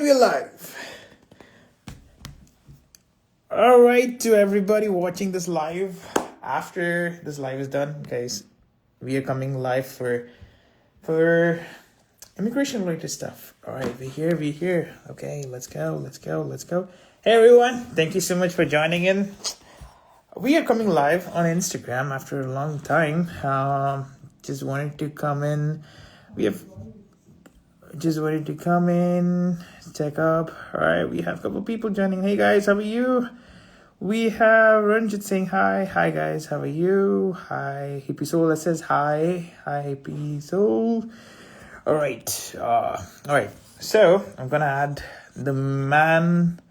And we're live. All right, to everybody watching this live. After this live is done, guys, we are coming live for immigration related stuff. All right, we're here. We're here. Okay, let's go. Let's go. Let's go. Hey everyone, thank you so much for joining in. We are coming live on Instagram after a long time. Just wanted to come in. We have just wanted to come in, check up. All right, we have a couple people joining. Hey guys, how are you? We have Ranjit saying hi. Hi guys, how are you? Hi, Hippie Soul that says hi. Hi, Hippie Soul. All right. All right. So I'm gonna add the man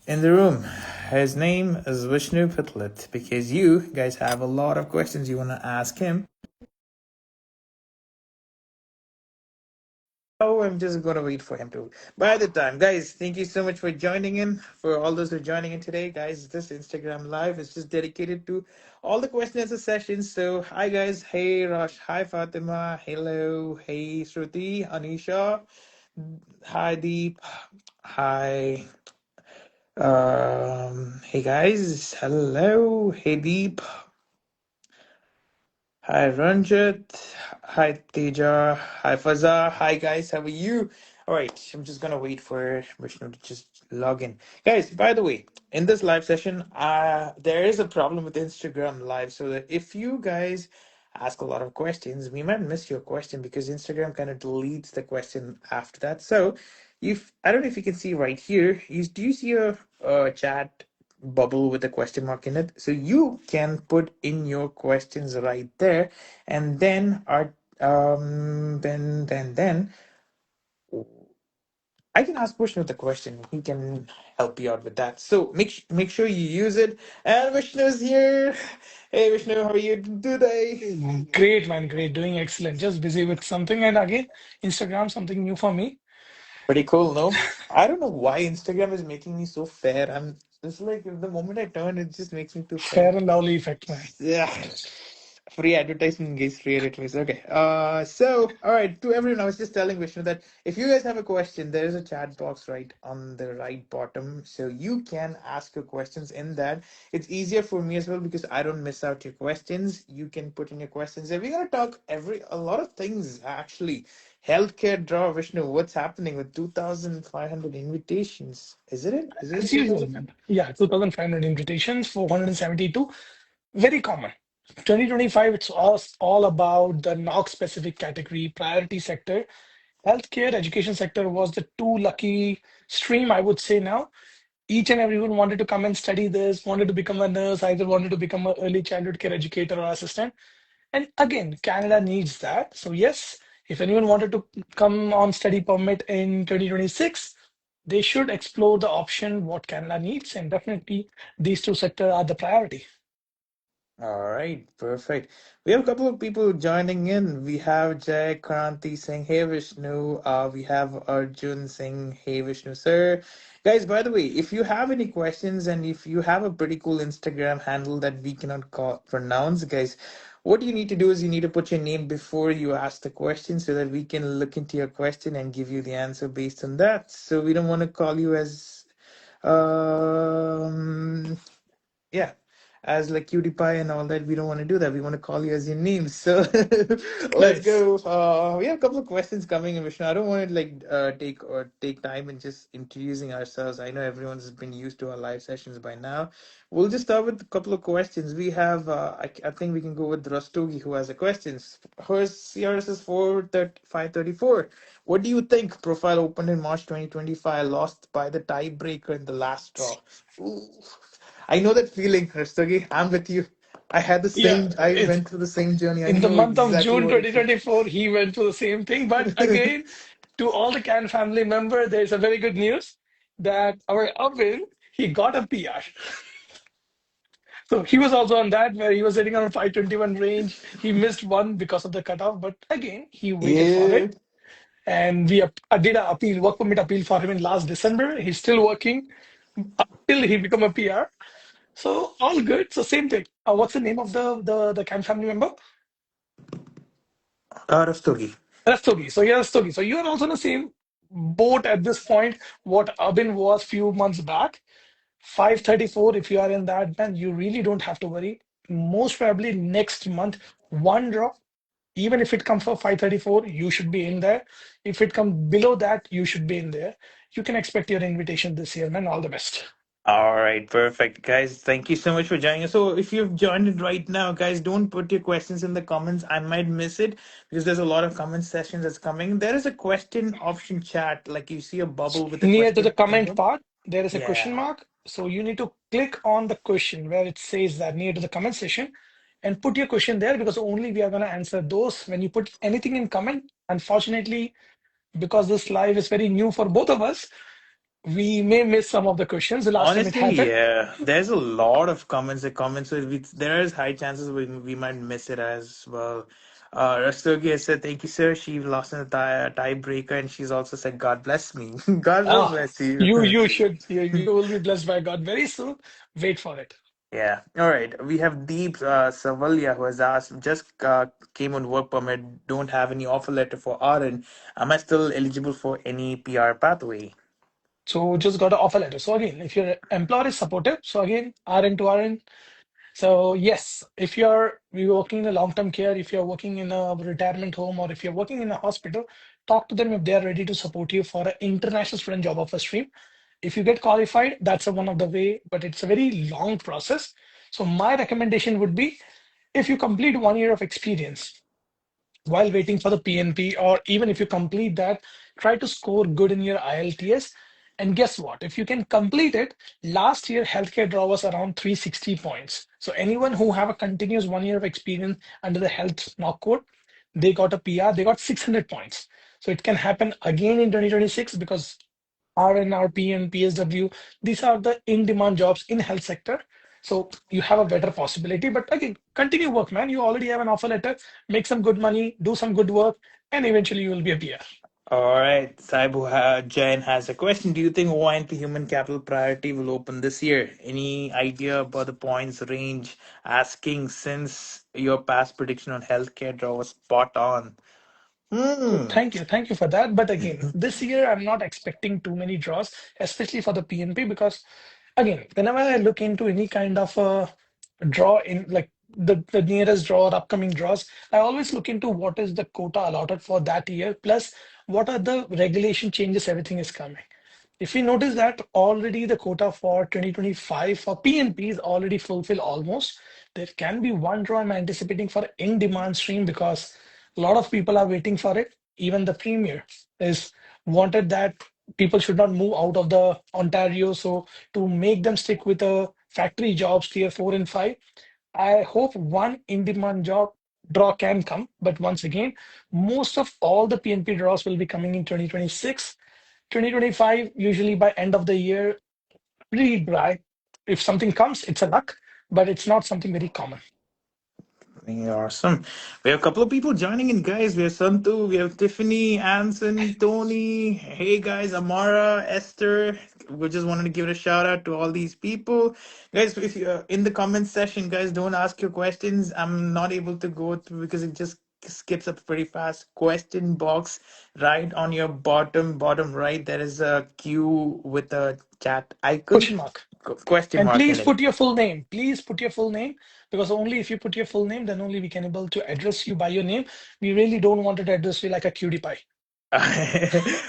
in the room. His name is Vishnu Puthillath because you guys have a lot of questions you wanna ask him. Oh, I'm just gonna wait for him to. By the time, guys, thank you so much for joining in. For all those who are joining in today, guys, this Instagram live is just dedicated to all the question answer sessions. So, hi guys, hey Rosh, hi Fatima, hello, hey Shruti, Anisha, hi Deep, hi, hey guys, hello, hey Deep, hi Ranjit. Hi Teja. Hi Faza. Hi guys, how are you? All right, I'm just gonna wait for Vishnu to just log in. Guys, by the way, in this live session, there is a problem with Instagram Live, so that if you guys ask a lot of questions, we might miss your question because Instagram kind of deletes the question after that. So, if I don't know if you can see right here, do you see a chat bubble with a question mark in it? So you can put in your questions right there, and then our then I can ask Vishnu the question. He can help you out with that. So make sure you use it. And Vishnu's here. Hey Vishnu, how are you today? Great, man. Great. Doing excellent. Just busy with something. And again, Instagram, something new for me. Pretty cool, no? I don't know why Instagram is making me so fair. I'm it's like the moment I turn, it just makes me too fair. Fair and lovely effect, man. Yeah. Free advertisement guys, free advertisement. Okay. So all right, to everyone, I was just telling Vishnu that if you guys have a question, there is a chat box right on the right bottom. So you can ask your questions in that. It's easier for me as well because I don't miss out your questions. You can put in your questions. And we're gonna talk a lot of things actually. Healthcare draw, Vishnu, what's happening with 2,500 invitations? Is it it? Is it As usual, man. Yeah, 2,500 invitations, 472. Very common. 2025, it's all about the NOC specific category, priority sector. Healthcare, education sector was the two lucky stream, I would say now. Each and everyone wanted to come and study this, wanted to become a nurse, either wanted to become an early childhood care educator or assistant. And again, Canada needs that. So yes, if anyone wanted to come on study permit in 2026, they should explore the option what Canada needs. And definitely these two sectors are the priority. All right, perfect. We have a couple of people joining in. We have Jay Kranti saying, "Hey Vishnu." We have Arjun saying, "Hey Vishnu, sir." Guys, by the way, if you have any questions and if you have a pretty cool Instagram handle that we cannot pronounce, guys, what you need to do is you need to put your name before you ask the question so that we can look into your question and give you the answer based on that. So we don't want to call you as um yeah, as like cutie pie and all that. We don't want to do that. We want to call you as your name. So let's Nice. go. We have a couple of questions coming in, Vishnu. I don't want to like take time and just introducing ourselves. I know everyone's been used to our live sessions by now. We'll just start with a couple of questions. We have I think we can go with Rastogi who has a question. Hers CRS is 534. What do you think? Profile opened in March 2025, lost by the tiebreaker in the last draw. Ooh. I know that feeling, Rastagi. I'm with you. Yeah, I it's went through the same journey. I in the know month of exactly June what it feels. 2024, he went through the same thing. But again, to all the Can family member, there's a very good news that our Avin, he got a PR. So he was also on that where he was sitting on a 521 range. He missed one because of the cutoff, but again, he waited for Yeah. it. And I did a appeal, work permit appeal for him in last December. He's still working until he become a PR. So all good. So same thing. What's the name of the Can family member? Rastogi. Rastogi. So yeah, Rastogi. So you are also the same. boat at this point what Abin was few months back. 534, if you are in that band, you really don't have to worry. Most probably next month, one draw, even if it comes for 534, you should be in there. If it comes below that, you should be in there. You can expect your invitation this year, man. All the best. All right, perfect, guys. Thank you so much for joining us. So, if you've joined it right now, guys, don't put your questions in the comments. I might miss it because there's a lot of comment sessions that's coming. There is a question option chat, like you see a bubble with a Near to the question in comment it. part, there is a question Yeah. mark. So you need to click on the question where it says that near to the comment section and put your question there because only we are going to answer those. When you put anything in comment, unfortunately, because this live is very new for both of us, we may miss some of the questions. The last time it Honestly, happened. yeah. There's a lot of comments that comment, so there is high chances we might miss it as well. Rastogi has said, "Thank you, sir." She lost in the tiebreaker, and she's also said, "God bless me." God will Ah, bless you. you will be blessed by God very soon. Wait for it. Yeah. All right. We have Deep Savalia who has asked, just came on work permit, don't have any offer letter for RN. Am I still eligible for any PR pathway? So just got an offer letter. So again, if your employer is supportive, so again, RN to RN. So yes, if you're working in a long-term care, if you're working in a retirement home, or if you're working in a hospital, talk to them if they are ready to support you for an international student job offer stream. If you get qualified, that's one of the way, but it's a very long process. So my recommendation would be if you complete 1 year of experience while waiting for the PNP, or even if you complete that, try to score good in your IELTS. And guess what? If you can complete it, last year healthcare draw was around 360 points. So anyone who have a continuous 1 year of experience under the health knock code, they got a PR, they got 600 points. So it can happen again in 2026 because RNRP and PSW, these are the in-demand jobs in health sector. So you have a better possibility. But again, continue work, man. You already have an offer letter, make some good money, do some good work, and eventually you will be a PR. All right. Saibu Jain has a question. Do you think ONP Human Capital Priority will open this year? Any idea about the points range? Asking since your past prediction on healthcare draw was spot on. Oh, Hmm. thank you for that. But again, this year I'm not expecting too many draws, especially for the PNP, because again, whenever I look into any kind of a draw in like the nearest draw or upcoming draws, I always look into what is the quota allotted for that year, plus what are the regulation changes everything is coming. If we notice that already the quota for 2025 for PNP is already fulfilled almost, there can be one draw I'm anticipating for in-demand stream because a lot of people are waiting for it. Even the premier is wanted that people should not move out of the Ontario. So to make them stick with the factory jobs tier 4 and 5, I hope one in-demand job draw can come. But once again, most of all the PNP draws will be coming in 2026. 2025, usually by end of the year, pretty dry. If something comes, it's a luck, but it's not something very common. Yeah, awesome. We have a couple of people joining in, guys. We have Santu, we have Tiffany, Anson, Tony. Hey, guys, Amara, Esther. We just wanted to give it a shout out to all these people. Guys, if you're in the comment section, guys, don't ask your questions. I'm not able to go through because it just skips up pretty fast. Question box right on your bottom right. There is a Q with a chat icon, Question mark. question And mark please in it. put your full name. Please put your full name because only if you put your full name, then only we can able to address you by your name. We really don't want to address you like a cutie pie.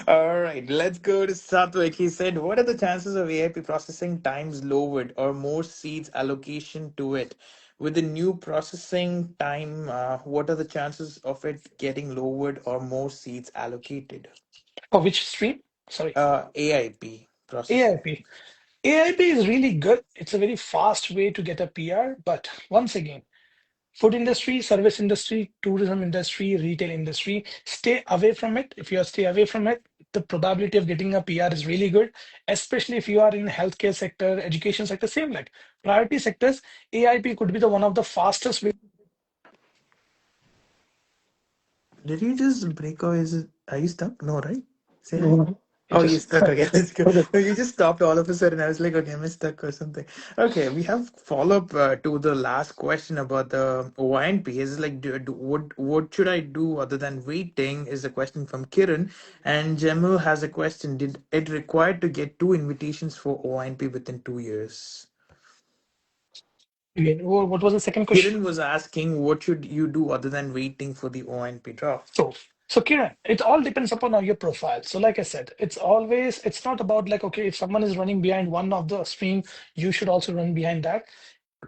All right, let's go to Satwik. He said, what are the chances of AIP processing times lowered or more seats allocation to it? With the new processing time, what are the chances of it getting lowered or more seats allocated? For which stream? Sorry. AIP processing. AIP. AIP is really good. It's a very fast way to get a PR. But once again, food industry, service industry, tourism industry, retail industry, stay away from it. If you stay away from it, the probability of getting a PR is really good, especially if you are in healthcare sector, education sector, same like priority sectors. AIP could be the one of the fastest way. Did you just break or are you stuck? No, right? Say hi. It Oh, you just stuck again. Let's go. okay. No, you just stopped all of a sudden. I was like, okay, I'm stuck or something. Okay, we have follow-up to the last question about the OINP. Is like, what should I do other than waiting? Is the question from Kiran. And Jamil has a question. Did it require to get two invitations for OINP within 2 years? Again, what was the second question? Kiran was asking, what should you do other than waiting for the OINP draft? So, so Kiran, it all depends upon your profile. So, like I said, it's not about like, okay, if someone is running behind one of the stream, you should also run behind that.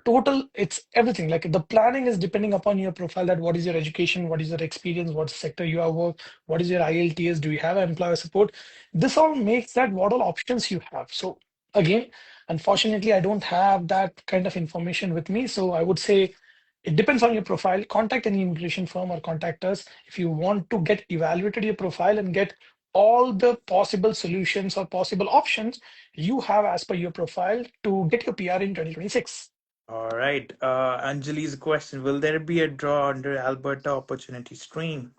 Total, it's everything. Like the planning is depending upon your profile, that what is your education, what is your experience, what sector you have worked, what is your IELTS, do you have employer support? This all makes that what all options you have. So again, unfortunately, I don't have that kind of information with me. So I would say it depends on your profile. Contact any immigration firm or contact us if you want to get evaluated your profile and get all the possible solutions or possible options you have as per your profile to get your PR in 2026. All right. Anjali's question: will there be a draw under Alberta Opportunity Stream?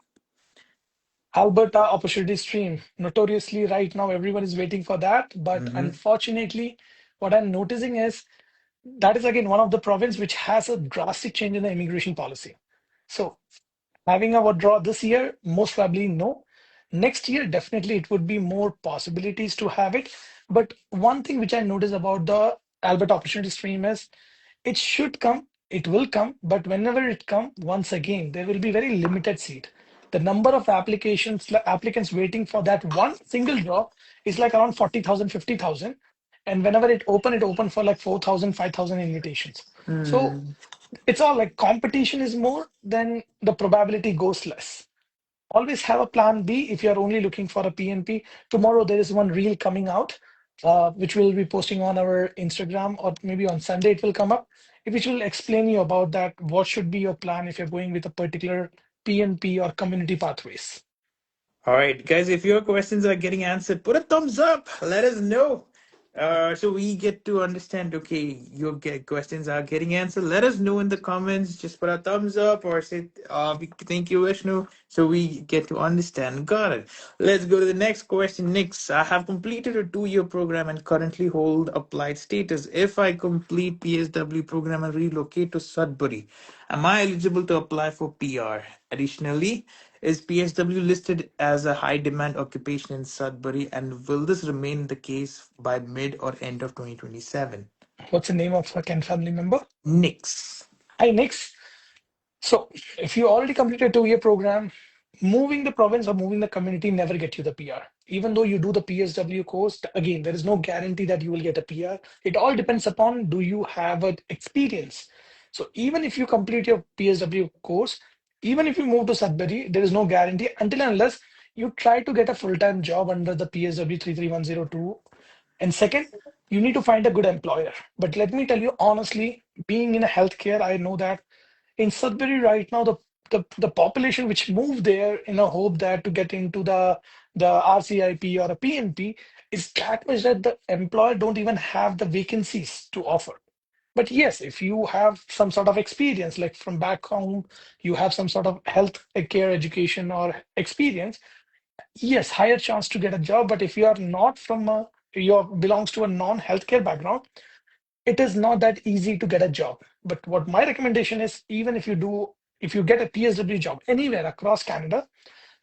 Alberta opportunity stream. Notoriously, right now, everyone is waiting for that. But Mm-hmm. unfortunately, what I'm noticing is that is again one of the province which has a drastic change in the immigration policy. So having a withdraw this year, most probably no. Next year, definitely it would be more possibilities to have it. But one thing which I notice about the Alberta opportunity stream is it should come, it will come, but whenever it come, once again, there will be very limited seat. The number of applicants waiting for that one single draw is like around 40,000, 50,000, and whenever it open for like 4,000, 5,000 invitations. So Hmm. it's all like competition is more, then the probability goes less. Always have a plan B if you're only looking for a PNP. Tomorrow there is one reel coming out, which we'll be posting on our Instagram, or maybe on Sunday it will come up, which will explain you about that. What should be your plan if you're going with a particular PNP or community pathways? All right, guys, if your questions are getting answered, put a thumbs up. Let us know. So we get to understand, okay, questions are getting answered. Let us know in the comments. Just put a thumbs up or say, thank you, Vishnu. So we get to understand. Got it. Let's go to the next question. Next, I have completed a 2-year program and currently hold applied status. If I complete PSW program and relocate to Sudbury, am I eligible to apply for PR? Additionally, is PSW listed as a high demand occupation in Sudbury, and will this remain the case by mid or end of 2027? What's the name of a Ken family member? Nix. Hi, Nix. So, if you already completed a 2-year program, moving the province or moving the community never get you the PR. Even though you do the PSW course, again, there is no guarantee that you will get a PR. It all depends upon do you have an experience. So even if you complete your PSW course, even if you move to Sudbury, there is no guarantee until and unless you try to get a full-time job under the PSW 33102. And second, you need to find a good employer. But let me tell you honestly, being in a healthcare, I know that in Sudbury right now, the population which moved there in a hope that to get into the RCIP or a PNP is that much that the employer don't even have the vacancies to offer. But yes, if you have some sort of experience, like from back home, you have some sort of health care education or experience, yes, higher chance to get a job. But if you are not from a, you belongs to a non-healthcare background, it is not that easy to get a job. But what my recommendation is, even if you get a PSW job anywhere across Canada,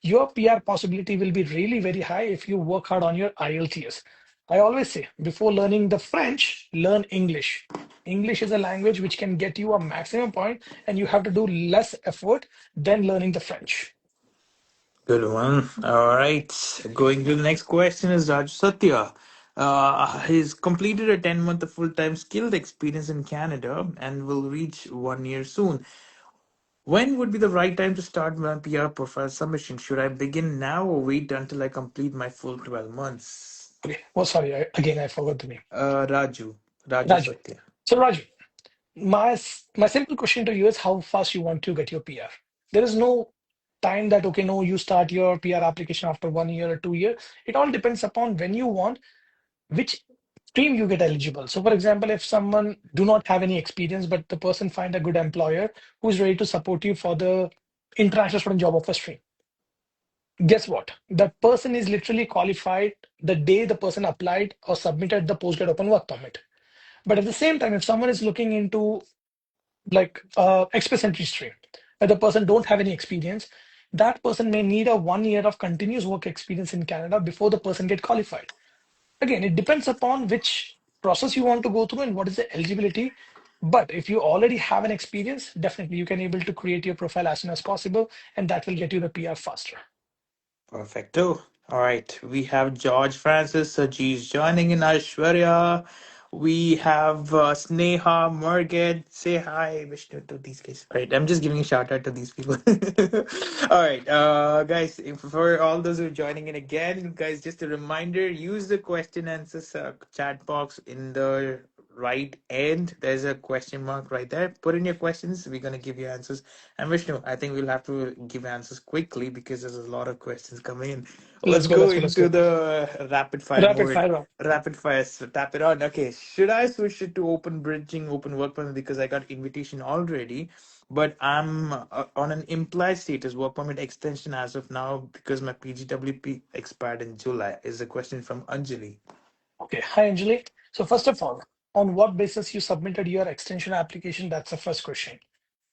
your PR possibility will be really very high if you work hard on your IELTS. I always say, before learning the French, learn English. English is a language which can get you a maximum point, and you have to do less effort than learning the French. Good one. All right. Going to the next question is Raj Satya. He's completed a 10-month of full-time skilled experience in Canada and will reach 1 year soon. When would be the right time to start my PR profile submission? Should I begin now or wait until I complete my full 12 months? Okay. Oh, sorry. Again, I forgot the name. Raju. Raju Raju. Satya. So, Raju, my simple question to you is how fast you want to get your PR. There is no time that okay, no, you start your PR application after 1 year or 2 year. It all depends upon when you want, which stream you get eligible. So, for example, if someone do not have any experience, but the person find a good employer who's ready to support you for the international student job offer stream. Guess what? That person is literally qualified the day the person applied or submitted the postgrad open work permit. But at the same time, if someone is looking into like express entry stream, where the person don't have any experience, that person may need a 1 year of continuous work experience in Canada before the person get qualified. Again, it depends upon which process you want to go through and what is the eligibility. But if you already have an experience, definitely you can able to create your profile as soon as possible, and that will get you the PR faster. Perfecto. All right. We have George Francis Sajis joining in Aishwarya. We have Sneha Murged. Say hi, Vishnu, to these guys. All right. I'm just giving a shout out to these people. All right. Guys, for all those who are joining in again, guys, just a reminder use the question answers chat box in the right end. There's a question mark right there. Put in your questions. We're going to give you answers. And Vishnu, I think we'll have to give answers quickly because there's a lot of questions coming in. Let's Let's go, go let's go, let's into go. the rapid fire Rapid mode. fire round. Rapid fire, so tap it on. Okay, should I switch it to open bridging, open work permit because I got invitation already, but I'm on an implied status work permit extension as of now because my PGWP expired in July? Is a question from Anjali. Okay, hi Anjali. So first of all, on what basis you submitted your extension application? That's the first question.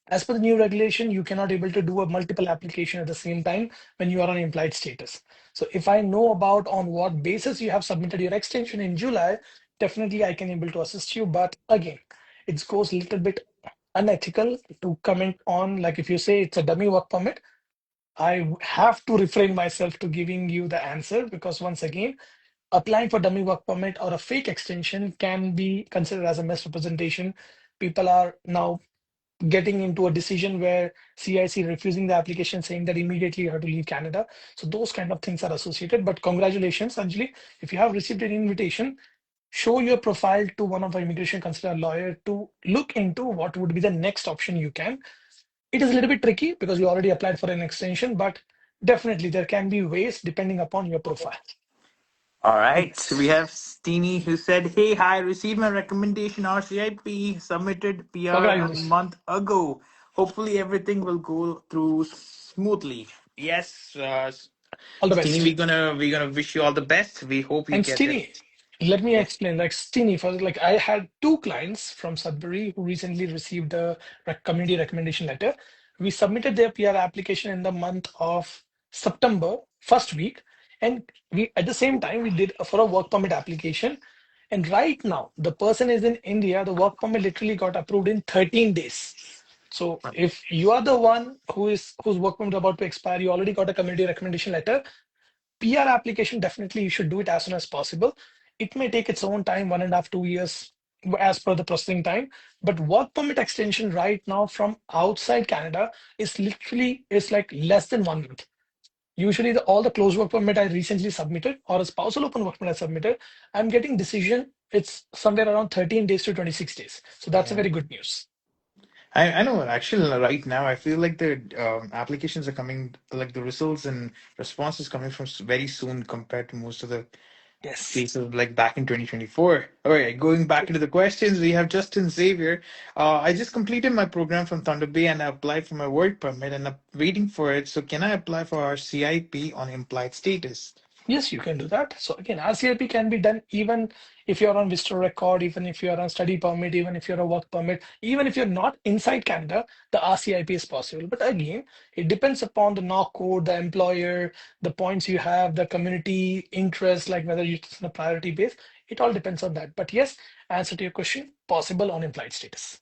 As per the new regulation, you cannot able to do a multiple application at the same time when you are on implied status. So if I know about on what basis you have submitted your extension in July, definitely I can able to assist you. But again, it goes a little bit unethical to comment on, like if you say it's a dummy work permit, I have to refrain myself to giving you the answer because once again, applying for dummy work permit or a fake extension can be considered as a misrepresentation. People are now getting into a decision where CIC refusing the application, saying that immediately you have to leave Canada. So those kind of things are associated. But congratulations, Anjali. If you have received an invitation, show your profile to one of our immigration consular lawyer to look into what would be the next option you can. It is a little bit tricky because you already applied for an extension, but definitely there can be ways depending upon your profile. All right, we Yes. have Steenie who said, "Hey, hi, received my recommendation RCIP, submitted PR a Congratulations. month ago. Hopefully, everything will go through smoothly." Yes, All the Steenie, best. we're gonna wish you all the best. We hope you And get it. Stini, let me Yes. explain. Like Stini, for like I had two clients from Sudbury who recently received the community recommendation letter. We submitted their PR application in the month of September, first week, and we at the same time we did for a work permit application. And right now, the person is in India. The work permit literally got approved in 13 days. So if you are the one whose work permit is about to expire, you already got a community recommendation letter. PR application, definitely you should do it as soon as possible. It may take its own time, 1.5, 2 years as per the processing time. But work permit extension right now from outside Canada is literally is like less than 1 month. Usually all the closed work permit I recently submitted or a spousal open work permit I submitted, I'm getting decision. It's somewhere around 13 days to 26 days. So that's a Yeah. very good news. I know actually right now I feel like the applications are coming like the results and responses coming from very soon compared to most of the Yes. cases like back in 2024. All right, going back into the questions, we have Justin Xavier. I just completed my program from Thunder Bay and I applied for my work permit and I'm waiting for it. So can I apply for our CIP on implied status? Yes, you can do that. So again, RCIP can be done even if you're on visitor record, even if you're on study permit, even if you're a work permit, even if you're not inside Canada, the RCIP is possible. But again, it depends upon the NOC code, the employer, the points you have, the community interest, like whether it's on a priority base. It all depends on that. But yes, answer to your question, possible on implied status.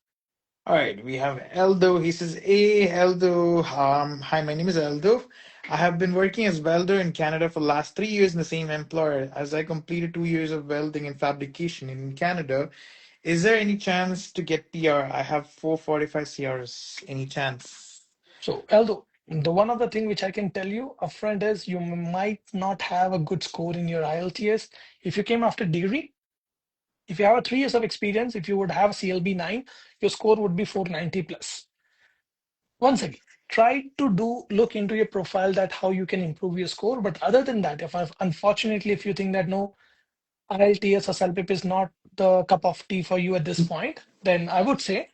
All right, we have Eldo. He says, "Hey, Eldo. Hi, my name is Eldo. I have been working as welder in Canada for the last 3 years in the same employer. As I completed 2 years of welding and fabrication in Canada, is there any chance to get PR? I have 445 CRs. Any chance?" So, Aldo, the one other thing which I can tell you upfront is you might not have a good score in your IELTS. If you came after degree, if you have a 3 years of experience, if you would have CLB 9, your score would be 490 plus. Once again, try to do look into your profile that how you can improve your score. But other than that, if unfortunately if you think that no, IELTS or CELPIP is not the cup of tea for you at this point, then I would say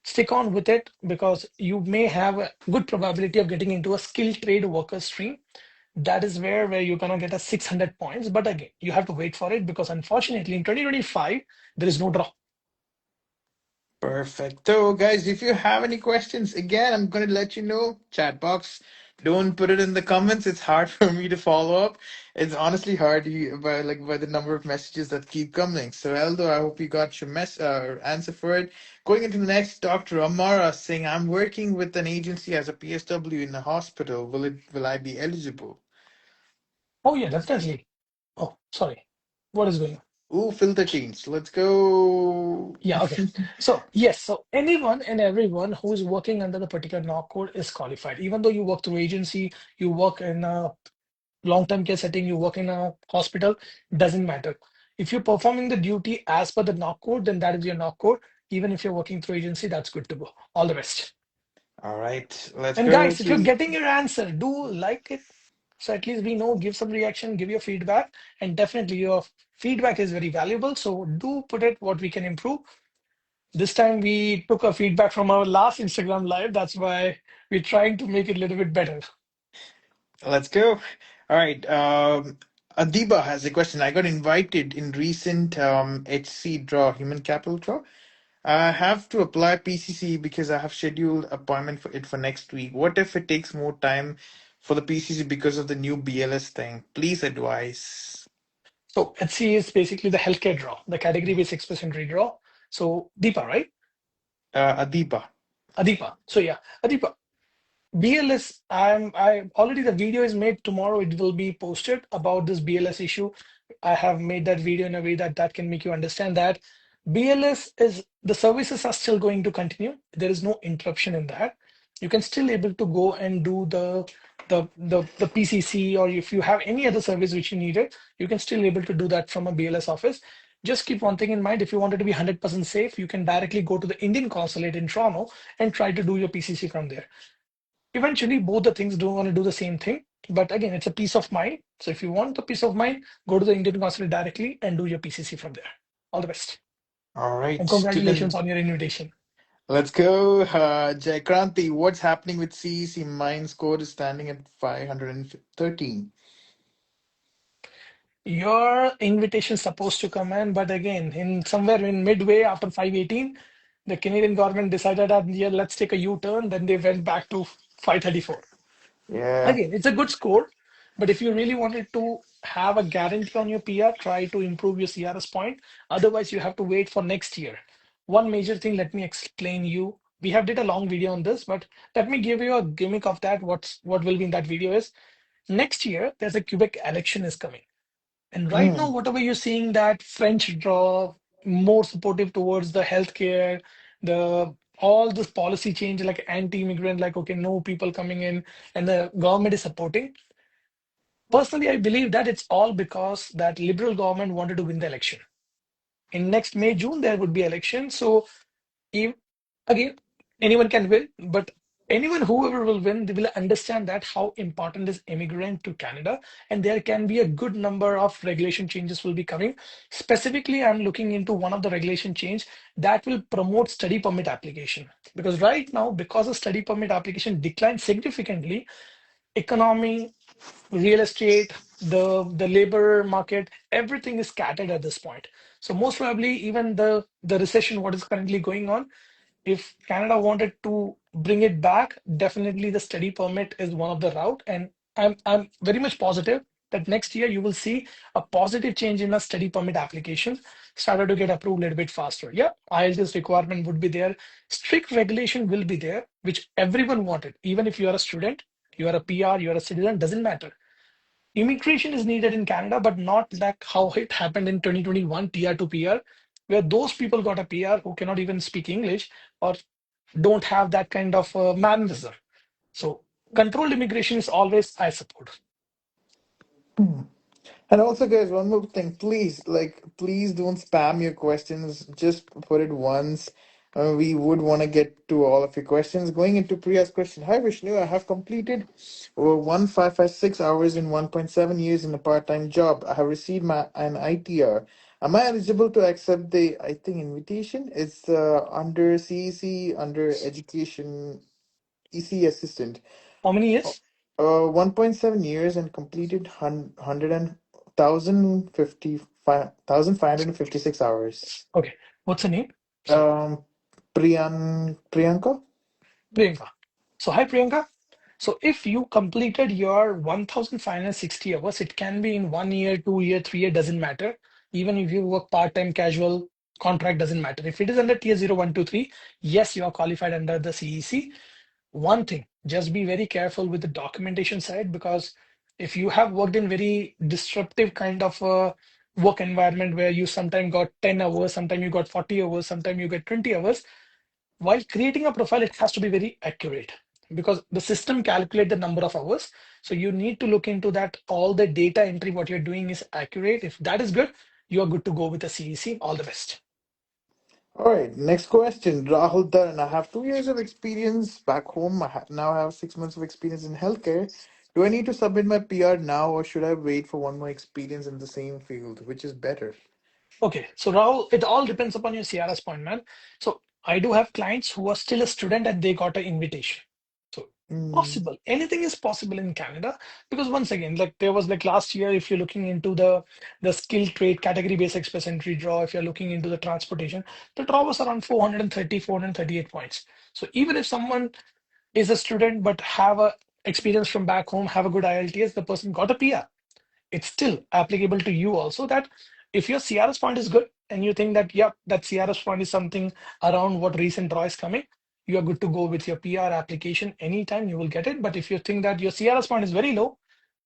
stick on with it because you may have a good probability of getting into a skilled trade worker stream. that is where you're gonna get a 600 points. But again, you have to wait for it because unfortunately in 2025 there is no draw. Perfect. So, guys, if you have any questions, again, I'm going to let you know. Chat box. Don't put it in the comments. It's hard for me to follow up. It's honestly hard by the number of messages that keep coming. So, Eldo, I hope you got your answer for it. Going into the next, Dr. Amara saying, "I'm working with an agency as a PSW in a hospital. Will I be eligible?" Oh yeah, definitely. Oh, sorry. What is going on? Ooh, filter change. Let's go. Yeah, okay. So yes, so anyone and everyone who is working under the particular knock code is qualified. Even though you work through agency, you work in a long-term care setting, you work in a hospital, doesn't matter. If you're performing the duty as per the knock code, then that is your knock code. Even if you're working through agency, that's good to go. All the best. All right, let's And go guys, if you're to. getting your answer, do like it. So at least we know, give some reaction, give your feedback, and definitely your feedback is very valuable. So do put it what we can improve. This time we took a feedback from our last Instagram live. That's why we're trying to make it a little bit better. Let's go. All right. Adiba has a question. I got invited in recent HC draw, human capital draw. I have to apply PCC because I have scheduled appointment for it for next week. What if it takes more time for the PCC because of the new BLS thing? Please advise. So HC is basically the healthcare draw, the category based 6% redraw. So Deepa, right? Adiba. Adipa. So yeah, Adipa. BLS, I already the video is made tomorrow. It will be posted about this BLS issue. I have made that video in a way that can make you understand that BLS is the services are still going to continue. There is no interruption in that. You can still able to go and do the PCC, or if you have any other service which you needed, you can still able to do that from a BLS office. Just keep one thing in mind. If you wanted to be 100% safe, you can directly go to the Indian consulate in Toronto and try to do your PCC from there. Eventually both the things don't want to do the same thing, but again, it's a peace of mind. So if you want the peace of mind, go to the Indian consulate directly and do your PCC from there. All the best, All right. and To the congratulations on your invitation. Let's go. Jaykranti, what's happening with CEC? Mine score is standing at 513. Your invitation is supposed to come in, but again, in somewhere in midway after 518, the Canadian government decided that yeah, let's take a U-turn. Then they went back to 534. Yeah. Again, it's a good score, but if you really wanted to have a guarantee on your PR, try to improve your CRS point. Otherwise, you have to wait for next year. One major thing, let me explain you. We have did a long video on this, but let me give you a gimmick of that. What will be in that video is next year there's a Quebec election is coming. And right now, Mm. whatever you're seeing that French draw more supportive towards the healthcare, the all this policy change like anti-immigrant, like okay, no people coming in, and the government is supporting. Personally, I believe that it's all because that liberal government wanted to win the election. In next May, June, there would be election. So if, again, anyone can win, but anyone, whoever will win, they will understand that how important is immigrant to Canada, and there can be a good number of regulation changes will be coming. Specifically, I'm looking into one of the regulation change that will promote study permit application, because right now, because the study permit application declined significantly, economy, real estate, the labor market, everything is scattered at this point. So most probably, even the recession, what is currently going on, if Canada wanted to bring it back, definitely the study permit is one of the route, and I'm very much positive that next year you will see a positive change in the study permit applications started to get approved a little bit faster. Yeah, IELTS requirement would be there, strict regulation will be there, which everyone wanted. Even if you are a student, you are a PR, you are a citizen, doesn't matter. Immigration is needed in Canada, but not like how it happened in 2021, TR to PR, where those people got a PR who cannot even speak English or don't have that kind of mannerism. So controlled immigration is always I support. And also, guys, one more thing, please, please don't spam your questions. Just put it once. We would want to get to all of your questions. Going into Priya's question, hi Vishnu, I have completed over 1556 hours in 1.7 years in a part-time job. I have received my an ITR. Am I eligible to accept the I think invitation? It's under CEC under education EC assistant. How many Oh, years? 1.7 years and completed hundred and 1,556 hours. Okay, what's the name? Sorry, Um, Priyanka? Priyanka. So, hi Priyanka. So, if you completed your 1,560 hours, it can be in 1 year, 2 year, 3 year, doesn't matter. Even if you work part-time, casual, contract doesn't matter. If it is under tier 0, 1, 2, 3, yes, you are qualified under the CEC. One thing, just be very careful with the documentation side because if you have worked in very disruptive kind of a work environment where you sometimes got 10 hours, sometimes you got 40 hours, sometimes you get 20 hours, while creating a profile, it has to be very accurate because the system calculate the number of hours. So you need to look into that all the data entry, what you're doing is accurate. If that is good, you are good to go with the CEC. All the best. All right, next question. Rahul Dharan. I have 2 years of experience back home. Now have 6 months of experience in healthcare. Do I need to submit my PR now or should I wait for one more experience in the same field? Which is better? Okay, so Rahul, it all depends upon your CRS point, man. So I do have clients who are still a student and they got an invitation. So Mm, possible, anything is possible in Canada because once again, like there was like last year, if you're looking into the skill trade category based express entry draw, if you're looking into the transportation, the draw was around 430, 438 points. So even if someone is a student but have a experience from back home, have a good IELTS, the person got a PR, it's still applicable to you also that if your CRS point is good and you think that, yeah, that CRS point is something around what recent draw is coming, you are good to go with your PR application anytime you will get it. But if you think that your CRS point is very low,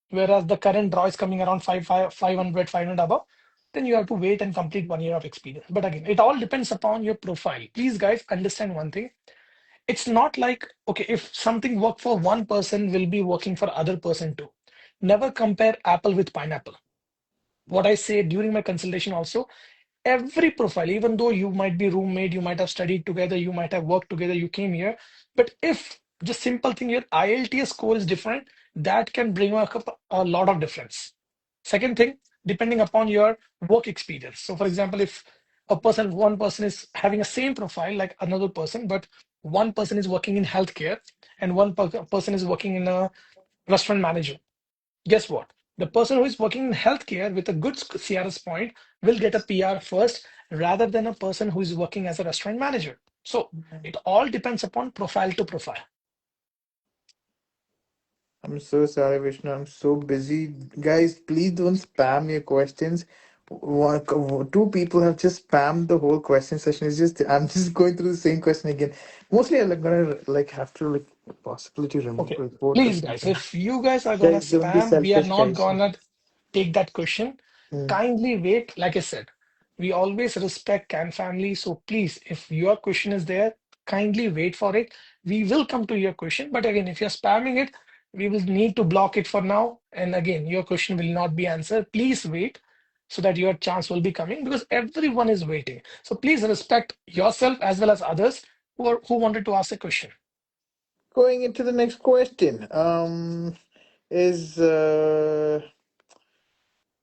whereas the current draw is coming around 500, 500 above, then you have to wait and complete 1 year of experience. But again, it all depends upon your profile. Please, guys, understand one thing. It's not like, okay, if something worked for one person will be working for other person too. Never compare apple with pineapple. What I say during my consultation also, every profile, even though you might be roommate, you might have studied together, you might have worked together, you came here, but if just simple thing, your IELTS score is different, that can bring up a lot of difference. Second thing, depending upon your work experience. So for example, if one person is having a same profile like another person, but one person is working in healthcare and person is working in a restaurant manager, guess what? The person who is working in healthcare with a good CRS point will get a PR first rather than a person who is working as a restaurant manager. So it all depends upon profile to profile. I'm so sorry, Vishnu. I'm so busy. Guys, please don't spam your questions. Two people have just spammed the whole question session. It's just I'm just going through the same question again. Mostly I'm gonna like have to like possibly to Okay, report or please, guys, something. if you guys are gonna Guys, don't be spam, we are selfish, not guys. gonna take that question. Mm. Kindly wait. Like I said, we always respect Can family. So please, if your question is there, kindly wait for it. We will come to your question. But again, if you're spamming it, we will need to block it for now. And again, your question will not be answered. Please wait so that your chance will be coming because everyone is waiting. So please respect yourself as well as others who wanted to ask a question. Going into the next question. Is okay.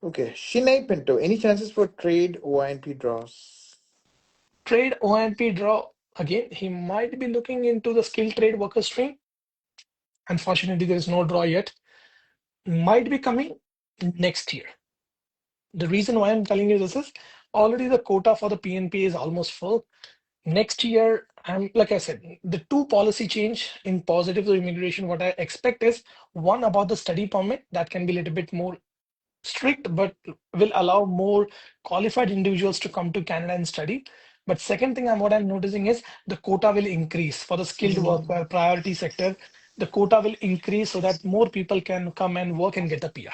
Shinai Pinto. Any chances for trade OINP draws? Trade OMP draw again. He might be looking into the skilled trade worker stream. Unfortunately, there is no draw yet. Might be coming next year. The reason why I'm telling you this is already the quota for the PNP is almost full. Next year, I'm like I said, the two policy change in positive to immigration. What I expect is one about the study permit that can be a little bit more strict, but will allow more qualified individuals to come to Canada and study. But second thing, what I'm noticing is the quota will increase for the skilled worker priority sector. The quota will increase so that more people can come and work and get a PR.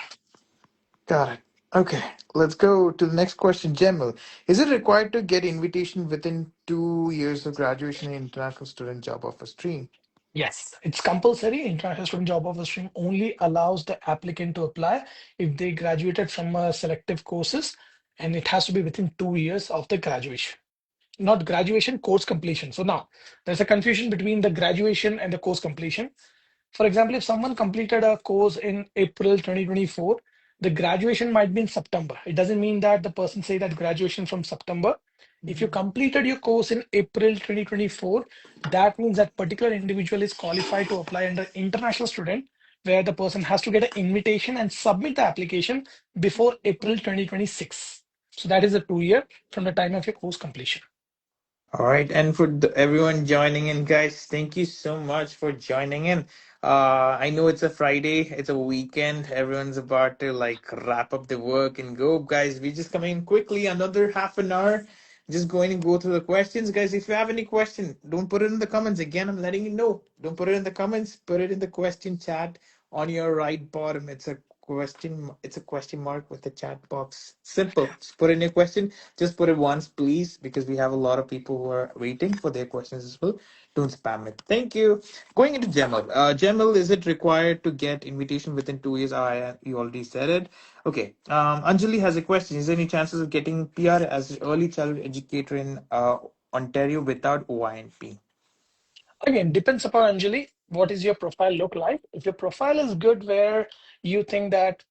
Got it. Okay, let's go to the next question. Gemma, is it required to get invitation within 2 years of graduation in international student job offer stream? Yes, it's compulsory. International Student Job Offer Stream only allows the applicant to apply if they graduated from selective courses, and it has to be within 2 years of the graduation. Not graduation, course completion. So now there's a confusion between the graduation and the course completion. For example, if someone completed a course in April 2024, the graduation might be in September. It doesn't mean that the person say that graduation from September. If you Mhm. completed your course in April 2024, that means that particular individual is qualified to apply under international student where the person has to get an invitation and submit the application before April 2026. So that is a 2 year from the time of your course completion. All right, and for everyone joining in, guys, thank you so much for joining in. I know it's a Friday, it's a weekend. Everyone's about to like wrap up the work and go, guys. We just coming in quickly, another half an hour. Just going to go through the questions, guys. If you have any question, don't put it in the comments. Again, I'm letting you know. Don't put it in the comments. Put it in the question chat on your right bottom. It's a question mark with the chat box. Simple. Just put in your question. Just put it once, please, because we have a lot of people who are waiting for their questions as well. Don't spam it. Thank you. Going into Gemal. Gemal, is it required to get invitation within 2 years? You already said it. Okay. Anjali has a question. Is there any chances of getting PR as an early childhood educator in Ontario without OINP? Again, depends upon Anjali, what is your profile look like? If your profile is good where you think that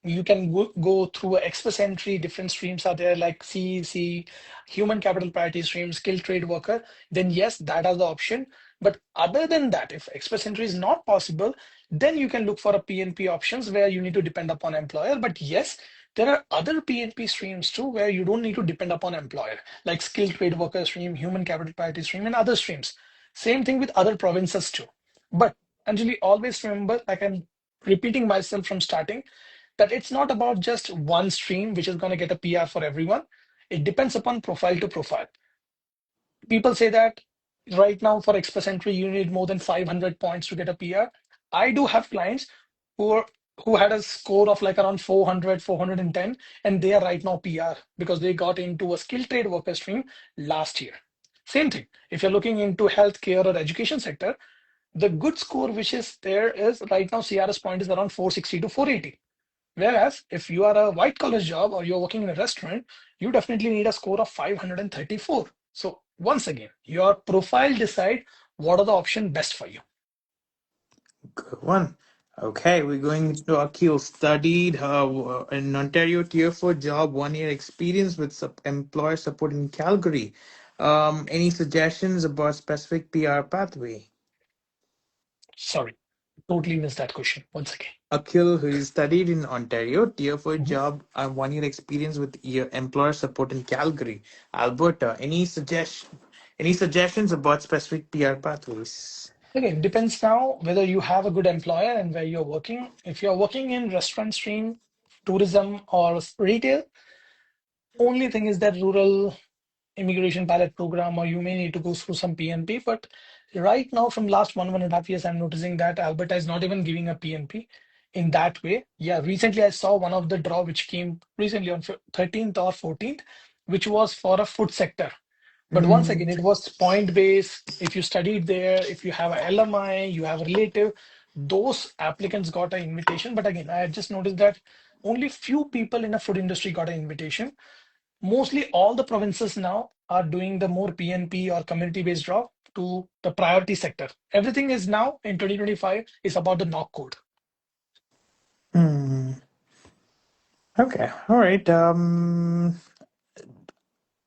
you can go through express entry, different streams are there like CEC, human capital priority stream, skilled trade worker, then yes, that is the option. But other than that, if express entry is not possible, then you can look for a PNP options where you need to depend upon employer. But yes, there are other PNP streams too where you don't need to depend upon employer, like skilled trade worker stream, human capital priority stream, and other streams. Same thing with other provinces too. But Anjali, always remember, like I'm repeating myself from starting, that it's not about just one stream which is going to get a PR for everyone. It depends upon profile to profile. People say that right now for express entry, you need more than 500 points to get a PR. I do have clients who are, who had a score of like around 400, 410, and they are right now PR because they got into a skilled trade worker stream last year. Same thing. If you're looking into healthcare or education sector, the good score which is there is right now CRS point is around 460 to 480. Whereas if you are a white collar job or you're working in a restaurant, you definitely need a score of 534. So once again, your profile decide what are the option best for you. Good one. Okay, we're going to Akil. Studied in Ontario Tier 4 job, 1 year experience with employer support in Calgary. Any suggestions about specific PR pathway? Sorry, totally missed that question once again. Akil, who is studied in Ontario Tier 4 Mhm. job, 1 year experience with employer support in Calgary, Alberta. Any suggestions about specific PR pathways? Again, depends now whether you have a good employer and where you're working. If you're working in restaurant stream, tourism or retail, only thing is that rural immigration pilot program, or you may need to go through some PNP. But right now, from last 1.5 years, I'm noticing that Alberta is not even giving a PNP in that way. Yeah, recently I saw one of the draw which came recently on 13th or 14th, which was for a food sector. But once Mm. again, it was point based. If you studied there, if you have a LMI, you have a relative, those applicants got an invitation. But again, I just noticed that only few people in the food industry got an invitation. Mostly all the provinces now are doing the more PNP or community-based draw to the priority sector. Everything is now in 2025 is about the knock code. Hmm. Okay. All right.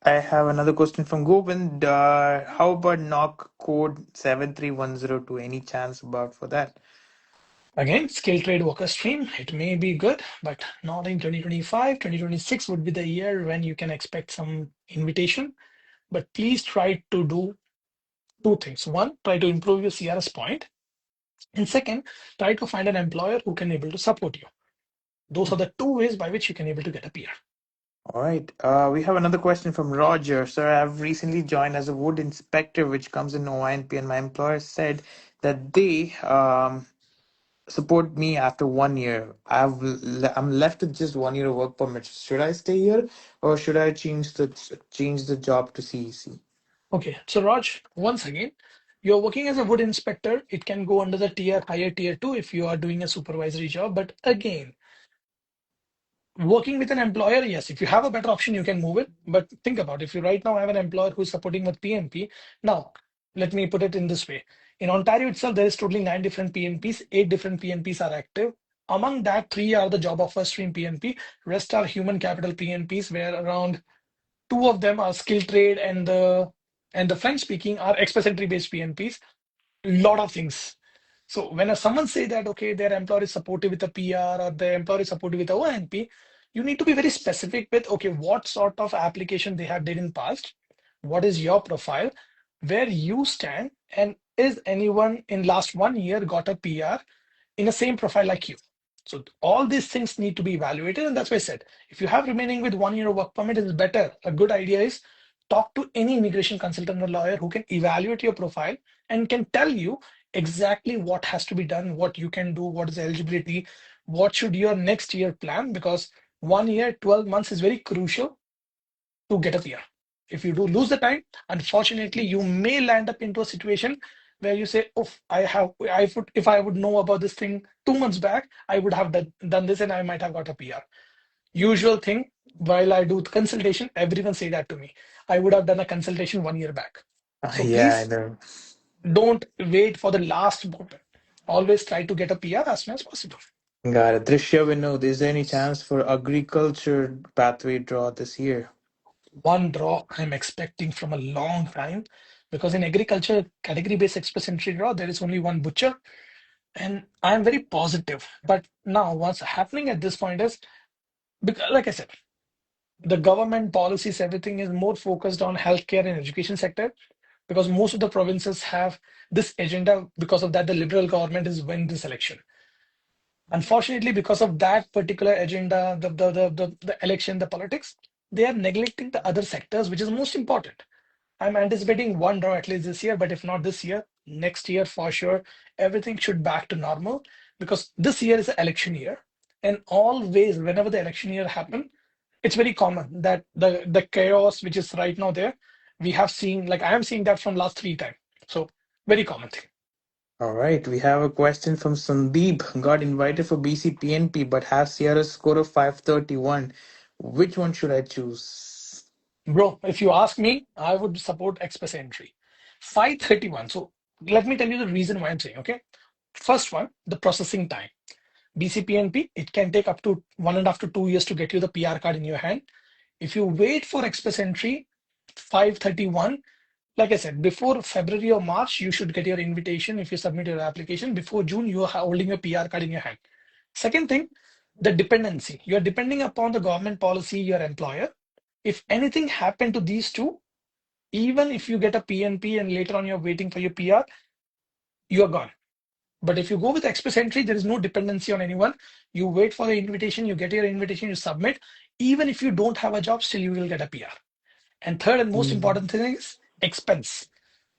I have another question from Govind. How about knock code 73102? Any chance about for that? Again, skilled trade worker stream, it may be good, but not in 2025. 2026 would be the year when you can expect some invitation. But please try to do two things. One, try to improve your CRS point. And second, try to find an employer who can able to support you. Those are the two ways by which you can able to get a PR. All right. We have another question from Roger. Sir, I've recently joined as a wood inspector, which comes in OINP, and my employer said that they support me after 1 year. I'm left with just 1 year of work permit. Should I stay here, or should I change the job to CEC? Okay, so Raj, once again, you're working as a wood inspector. It can go under the tier higher tier two if you are doing a supervisory job. But again, working with an employer, yes, if you have a better option, you can move it. But think about if you right now have an employer who's supporting with PNP. Now, let me put it in this way. In Ontario itself, there is totally 9 different PNPs, 8 different PNPs are active. Among that, 3 are the job offer stream PNP. Rest are human capital PNPs, where around two of them are skill trade and the French speaking are express entry based PNPs. Lot of things. So when someone say that, okay, their employer is supportive with a PR or their employer is supportive with a ONP, you need to be very specific with, okay, what sort of application they have did in past, what is your profile, where you stand, and is anyone in last 1 year got a PR in the same profile like you. So all these things need to be evaluated, and that's why I said if you have remaining with 1 year of work permit, it is better. A good idea is talk to any immigration consultant or lawyer who can evaluate your profile and can tell you exactly what has to be done, what you can do, what is eligibility, what should your next year plan, because 1 year, 12 months is very crucial to get a PR. If you do lose the time, unfortunately, you may land up into a situation where you say, "Oh, if I would know about this thing 2 months back, I would have done this and I might have got a PR." Usual thing, while I do consultation, everyone say that to me. I would have done a consultation 1 year back. So Yeah, I please know. don't wait for the last moment. Always try to get a PR as soon as possible. Got it. Drishya Vinod, is there any chance for agriculture pathway draw this year? One draw I'm expecting from a long time, because in agriculture category based express entry draw, there is only one butcher, and I'm very positive. But now, what's happening at this point is, because, like I said, the government policies, everything is more focused on healthcare and education sector, because most of the provinces have this agenda. Because of that, the liberal government is winning this election. Unfortunately, because of that particular agenda, the election, the politics, they are neglecting the other sectors, which is most important. I'm anticipating one draw at least this year, but if not this year, next year for sure, everything should back to normal, because this year is an election year. And always, whenever the election year happen, it's very common that the chaos which is right now there, we have seen, like I am seeing that from last 3 times. So very common thing. All right, we have a question from Sandeep. Got invited for BCPNP but have Sierra score of 531. Which one should I choose? Bro, if you ask me, I would support express entry. 531. So let me tell you the reason why I'm saying, okay? First one, the processing time. BCPNP, it can take up to 1.5 to 2 years to get you the PR card in your hand. If you wait for express entry, 531, like I said, before February or March, you should get your invitation if you submit your application. Before June, you are holding your PR card in your hand. Second thing, the dependency. You are depending upon the government policy, your employer. If anything happened to these two, even if you get a PNP and later on you're waiting for your PR, you are gone. But if you go with express entry, there is no dependency on anyone. You wait for the invitation, you get your invitation, you submit. Even if you don't have a job, still you will get a PR. And third and most Mm. important thing is expense.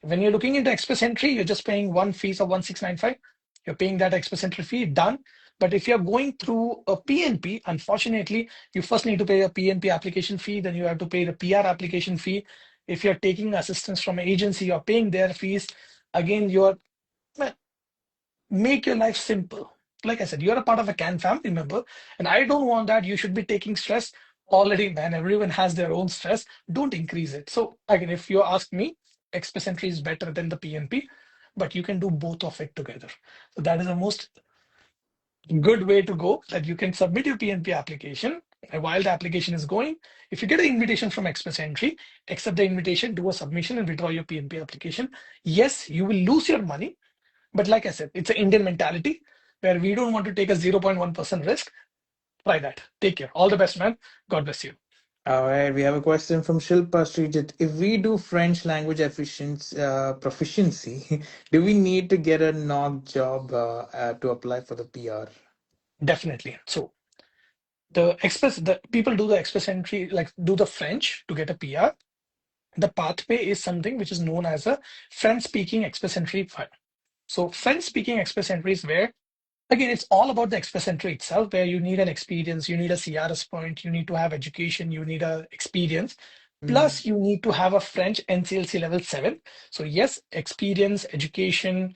When you're looking into express entry, you're just paying one fees of 1695. You're paying that express entry fee, done. But if you're going through a PNP, unfortunately, you first need to pay a PNP application fee, then you have to pay the PR application fee. If you're taking assistance from an agency, you're paying their fees. Again, you're well, make your life simple. Like I said, you're a part of a can family member, and I don't want that. You should be taking stress already, man. Everyone has their own stress. Don't increase it. So again, if you ask me, express entry is better than the PNP, but you can do both of it together. So that is the most good way to go. That you can submit your PNP application. And while the application is going, if you get an invitation from express entry, accept the invitation, do a submission, and withdraw your PNP application. Yes, you will lose your money, but like I said, it's an Indian mentality where we don't want to take a 0.1% risk. Try that. Take care. All the best, man. God bless you. All right, we have a question from Shilpa Srijit. If we do French language proficiency, do we need to get a knock job to apply for the PR? Definitely. So the people do the express entry, like do the French to get a PR. The pathway is something which is known as a French speaking express entry file. So French speaking express entry is where, again, it's all about the express entry itself, where you need an experience, you need a CRS point, you need to have education, you need a experience. Mm. Plus, you need to have a French NCLC level 7. So, yes, experience, education,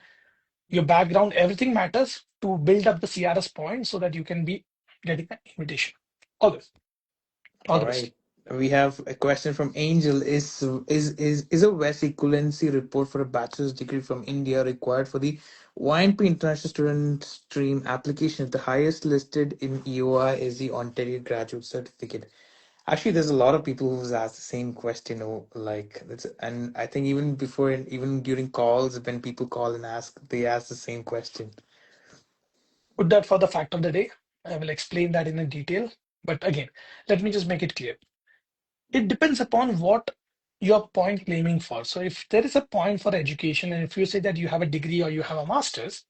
your background, everything matters to build up the CRS point so that you can be getting an invitation. All this, all All the best. right. We have a question from Angel. Is a West equivalency report for a bachelor's degree from India required for the YNP International Student Stream application if the highest listed in EOI is the Ontario Graduate Certificate? Actually, there's a lot of people who's asked the same question. Like, and I think even before, and even during calls, when people call and ask, they ask the same question. Put that for the fact of the day. I will explain that in a detail. But again, let me just make it clear. It depends upon what your point claiming for. So if there is a point for education, and if you say that you have a degree or you have a master's,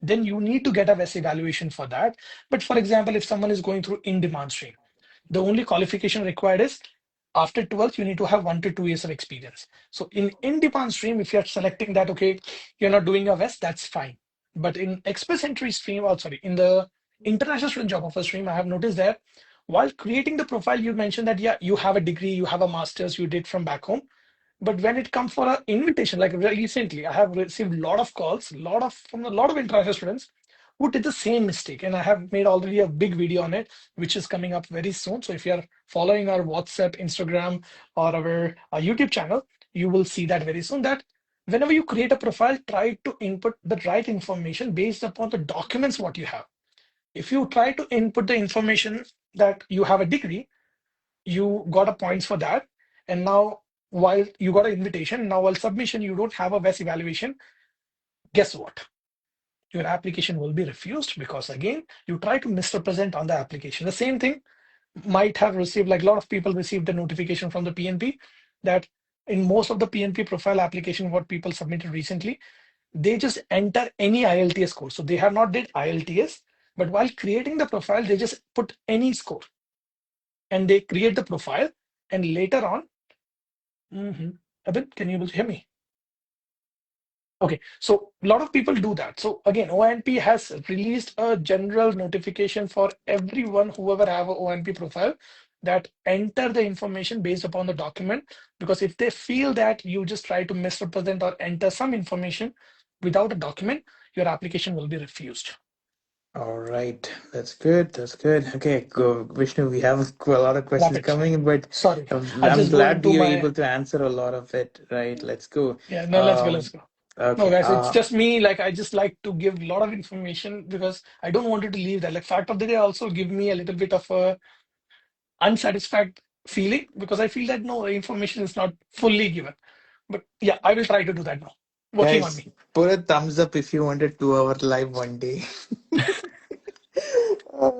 then you need to get a VES evaluation for that. But for example, if someone is going through in-demand stream, the only qualification required is after 12th, you need to have 1 to 2 years of experience. So in demand stream, if you're selecting that, okay, you're not doing a West, that's fine. But in express entry stream, or sorry, in the international student job offer stream, I have noticed that while creating the profile, you mentioned that, yeah, you have a degree, you have a master's, you did from back home. But when it comes for an invitation, like recently, I have received a lot of calls, from a lot of international students who did the same mistake. And I have made already a big video on it, which is coming up very soon. So if you're following our WhatsApp, Instagram, or our YouTube channel, you will see that very soon. That whenever you create a profile, try to input the right information based upon the documents what you have. If you try to input the information that you have a degree, you got a points for that. And now, while you got an invitation, now while submission, you don't have a VES evaluation. Guess what? Your application will be refused because again, you try to misrepresent on the application. The same thing might have received, like a lot of people received the notification from the PNP that in most of the PNP profile application, what people submitted recently, they just enter any IELTS score. So they have not did IELTS, but while creating the profile, they just put any score and they create the profile. And later on, Abin, can you hear me? Okay, so a lot of people do that. So again, ONP has released a general notification for everyone, whoever have a ONP profile, that enter the information based upon the document. Because if they feel that you just try to misrepresent or enter some information without a document, your application will be refused. All right, that's good. That's good. Okay, go, Vishnu. We have a lot of questions Rapid fire. coming, but Sorry, I I'm just go glad into we are my, able to answer a lot of it. Right, let's go. yeah, no, let's go, let's Um, go. No, okay. guys, it's just me. Like, I just like to give a lot of information because I don't want it to leave that. Like, fact of the day also give me a little bit of a unsatisfied feeling because I feel that no, the information is not fully given. But yeah, I will try to do that now. Working on Guys, me. put a thumbs up if you want a 2 hour live one day.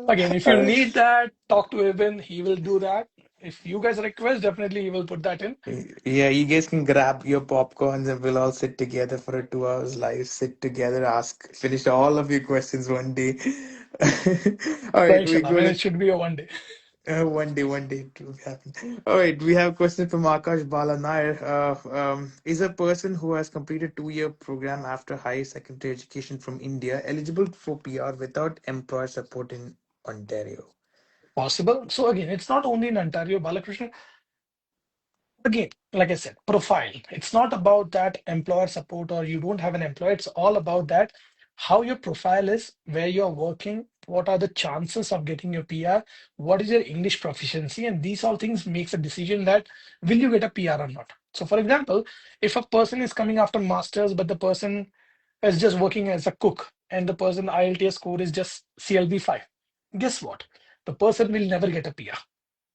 Again, if you need that, talk to Ibn. He will do that. If you guys request, definitely he will put that in. Yeah, you guys can grab your popcorns and we'll all sit together for a 2 hours live. Sit together, finish all of your questions one day. All So right, we inshallah, go. when it should be a one day. One day it will happen. All right, we have a question from Akash Bala Nair. Is a person who has completed 2 year program after higher secondary education from India eligible for PR without employer support in Ontario? Possible. So again, it's not only in Ontario, Balakrishna. Again, like I said, profile. It's not about that employer support or you don't have an employer. It's all about that how your profile is, where you're working, what are the chances of getting your PR, what is your English proficiency, and these all things makes a decision that will you get a PR or not. So, for example, if a person is coming after masters, but the person is just working as a cook and the person IELTS score is just CLB 5, guess what? The person will never get a PR.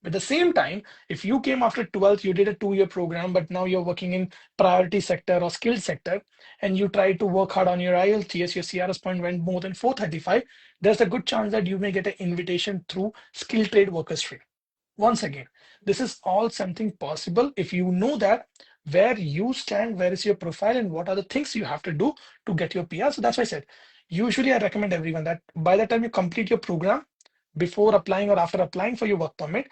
At the same time, if you came after 12th, you did a 2 year program, but now you're working in priority sector or skilled sector, and you try to work hard on your IELTS, your CRS point went more than 435, there's a good chance that you may get an invitation through skilled trade worker stream. Once again, this is all something possible if you know that where you stand, where is your profile, and what are the things you have to do to get your PR. So that's why I said, usually I recommend everyone that by the time you complete your program, before applying or after applying for your work permit,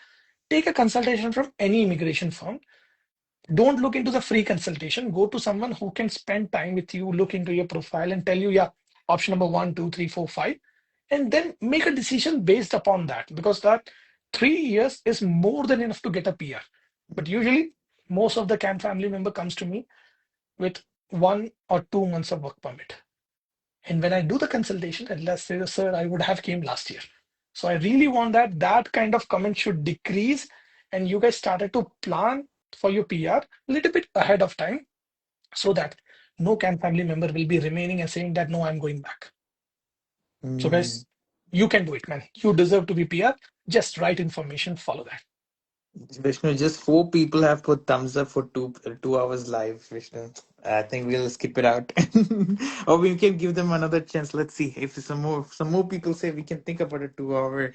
take a consultation from any immigration firm. Don't look into the free consultation. Go to someone who can spend time with you, look into your profile, and tell you, yeah, option number 1, 2, 3, 4, 5, and then make a decision based upon that. Because that 3 years is more than enough to get a PR. But usually, most of the CAN family member comes to me with 1 or 2 months of work permit. And when I do the consultation, and let's say, sir, I would have came last year. So I really want that that kind of comment should decrease, and you guys started to plan for your PR a little bit ahead of time, so that no CAN family member will be remaining and saying that no, I'm going back. So Mm, guys, you can do it, man. You deserve to be PR. Just right information, follow that. Vishnu, just four people have put thumbs up for 2 hours live. Vishnu, I think we'll skip it out, or we can give them another chance. Let's see if some more people say we can think about a 2 hour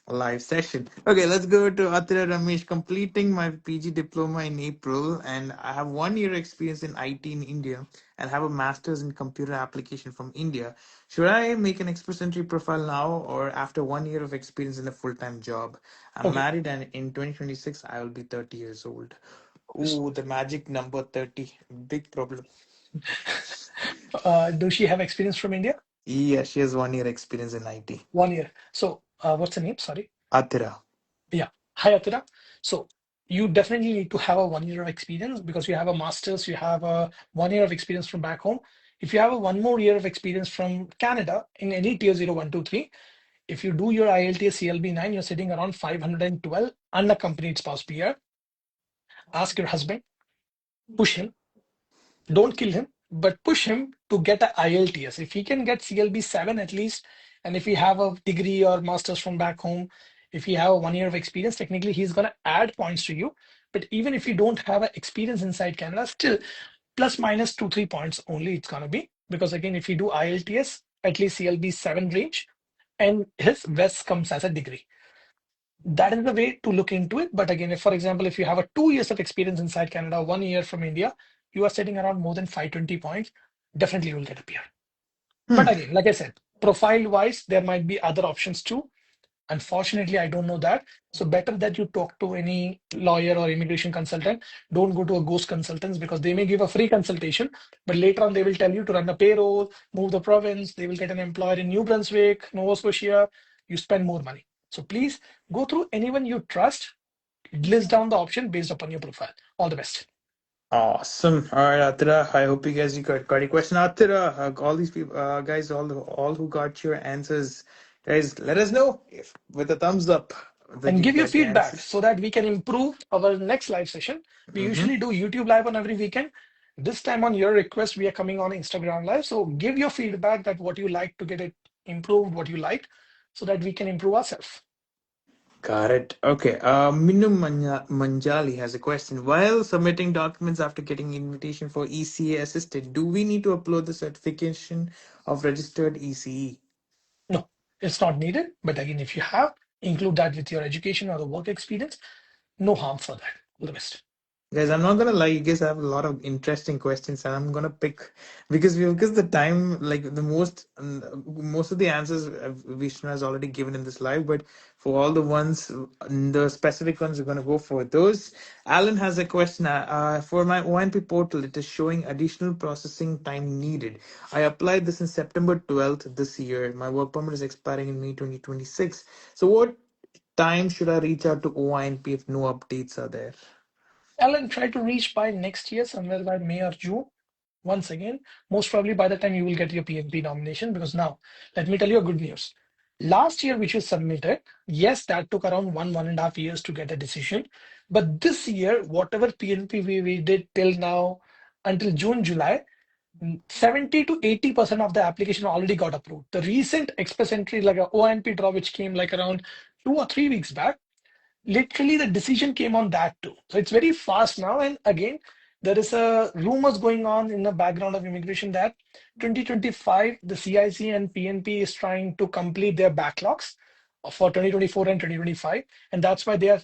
live session. Okay, let's go to Atira Ramesh. Completing my PG diploma in April, and I have 1 year experience in IT in India, and have a master's in computer application from India. Should I make an express entry profile now, or after 1 year of experience in a full time job? I'm Okay. married, and in 2026, I will be 30 years old. Ooh, the magic number 30. Big problem. Does she have experience from India? Yeah, she has 1 year experience in IT. 1 year. So, what's the name? Sorry. Atira. Yeah. Hi, Atira. So, you definitely need to have a 1 year of experience because you have a master's, you have a 1 year of experience from back home. If you have a one more year of experience from Canada in any tier 0, 1, 2, 3, if you do your IELTS CLB 9, you're sitting around 512 unaccompanied spouse PR. Ask your husband, push him. Don't kill him, but push him to get a IELTS. If he can get CLB 7 at least, and if he have a degree or master's from back home, if he have a 1 year of experience, technically he's gonna add points to you. But even if you don't have a experience inside Canada, still plus minus 2 3 points only it's gonna be, because again if you do IELTS at least CLB 7 range, and his West comes as a degree. That is the way to look into it. But again, if for example, if you have a 2 years of experience inside Canada, 1 year from India, you are sitting around more than 520 points. Definitely, you will get a PR. But Hmm. again, like I said, profile wise, there might be other options too. Unfortunately, I don't know that. So better that you talk to any lawyer or immigration consultant. Don't go to a ghost consultants because they may give a free consultation, but later on they will tell you to run a payroll, move the province. They will get an employer in New Brunswick, Nova Scotia. You spend more money. So please go through anyone you trust. List down the option based upon your profile. All the best. Awesome. All right, Atira. I hope you got your question. Atira, all these people, guys, all who got your answers, guys, let us know if with a thumbs up that And you give your got your feedback answers. so that we can improve our next live session. We Mm-hmm. usually do YouTube live on every weekend. This time on your request, we are coming on Instagram live. So give your feedback that what you like to get it improved, what you like, so that we can improve ourselves. Got it. Okay. Manjali has a question. While submitting documents after getting invitation for ECA assisted, do we need to upload the certification of registered ECE? No, it's not needed. But again, if you have, include that with your education or the work experience. No harm for that. All the best. Guys, I'm not gonna lie, you guys have a lot of interesting questions, and I'm gonna pick because the time, like the most of the answers Vishnu has already given in this live, but for all the ones, the specific ones, we're gonna go for those. Alan has a question. For my ONP portal, it is showing additional processing time needed. I applied this in September 12th this year. My work permit is expiring in May 2026. So, what time should I reach out to OINP if no updates are there? Alan, try to reach by next year, somewhere by May or June. Once again, most probably by the time you will get your PNP nomination. Because now, let me tell you a good news. Last year, which you submitted, yes, that took around 1.5 years to get a decision. But this year, whatever PNP we did till now, until June, July, 70 to 80% of the application already got approved. The recent express entry, like a ONP draw, which came like around 2 or 3 weeks back, literally the decision came on that too. So it's very fast now. And again, there is a rumors going on in the background of immigration that 2025 the CIC and PNP is trying to complete their backlogs for 2024 and 2025, and that's why they are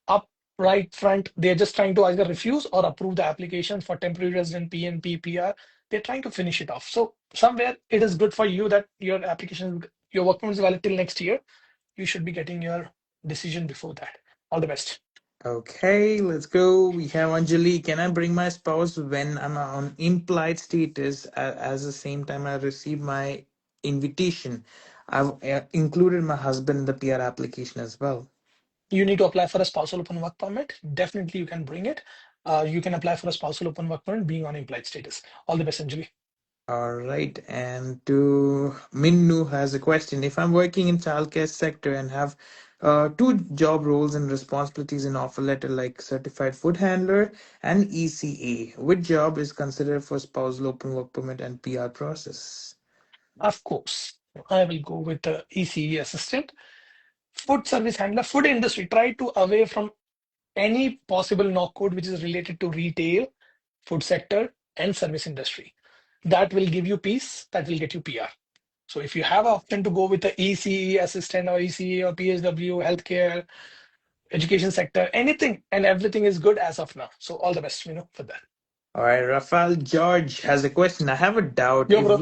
up right front. They're just trying to either refuse or approve the application for temporary resident PNP PR. They're trying to finish it off. So somewhere it is good for you that your application, your work permit is valid till next year. You should be getting your decision before that. All the best. Okay, let's go. We have Anjali. Can I bring my spouse when I'm on implied status as the same time I receive my invitation? I've included my husband in the PR application as well. You need to apply for a spousal open work permit. Definitely, you can bring it. You can apply for a spousal open work permit being on implied status. All the best, Anjali. All right, and to Minnu has a question. If I'm working in childcare sector and have two job roles and responsibilities in offer letter like certified food handler and ECA, which job is considered for spousal open work permit and PR process? Of course, I will go with the ECE assistant. Food service handler, food industry. Try to away from any possible knock code which is related to retail, food sector, and service industry. That will give you peace, that will get you PR. So if you have an option to go with the ECE assistant or ECE or PSW, healthcare, education sector, anything and everything is good as of now. So all the best, for that. All right, Rafael George has a question. I have a doubt. Yo, bro.